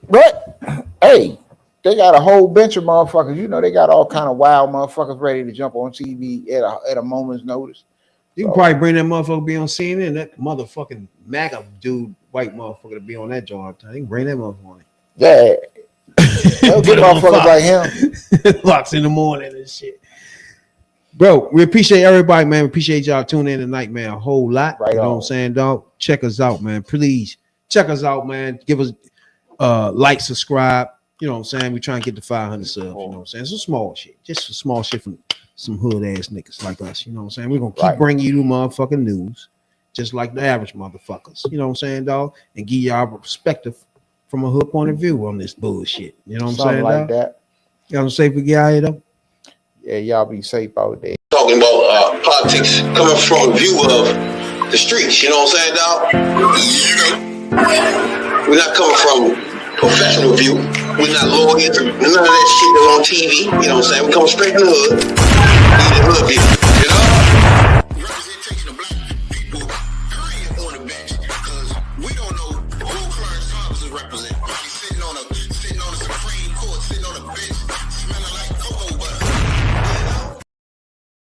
But hey, they got a whole bunch of motherfuckers. You know, they got all kind of wild motherfuckers ready to jump on TV at a moment's notice. You can probably bring that motherfucker to be on CNN. That motherfucking MAGA dude, white motherfucker, to be on that joint all the time. You can bring that motherfucker on it. Yeah. They'll get motherfuckers like him. Fox in the morning and shit. Bro, we appreciate everybody, man. We appreciate y'all tuning in tonight, man. A whole lot. Right, you know what I'm saying, dog? Check us out, man. Please check us out, man. Give us like, subscribe. You know what I'm saying? We try and get to 500 subs. You know what I'm saying? Some small shit. Just some small shit from some hood ass niggas like us. You know what I'm saying? We're gonna keep bringing you the motherfucking news, just like the average motherfuckers. You know what I'm saying, dog? And give y'all a perspective from a hood point of view on this bullshit. You know what I'm Something saying? like dog? that. Y'all safe to get out here though? Yeah, y'all be safe out there. Talking about politics coming from a view of the streets, you know what I'm saying, dog? We're not coming from professional view. We're not lawyers, none of that shit that's on TV, you know what I'm saying? We come straight from the hood. We the hood view, you know? Representation of black people, period, on the bench, because we don't know who Clarence Thomas is representing. He's sitting on a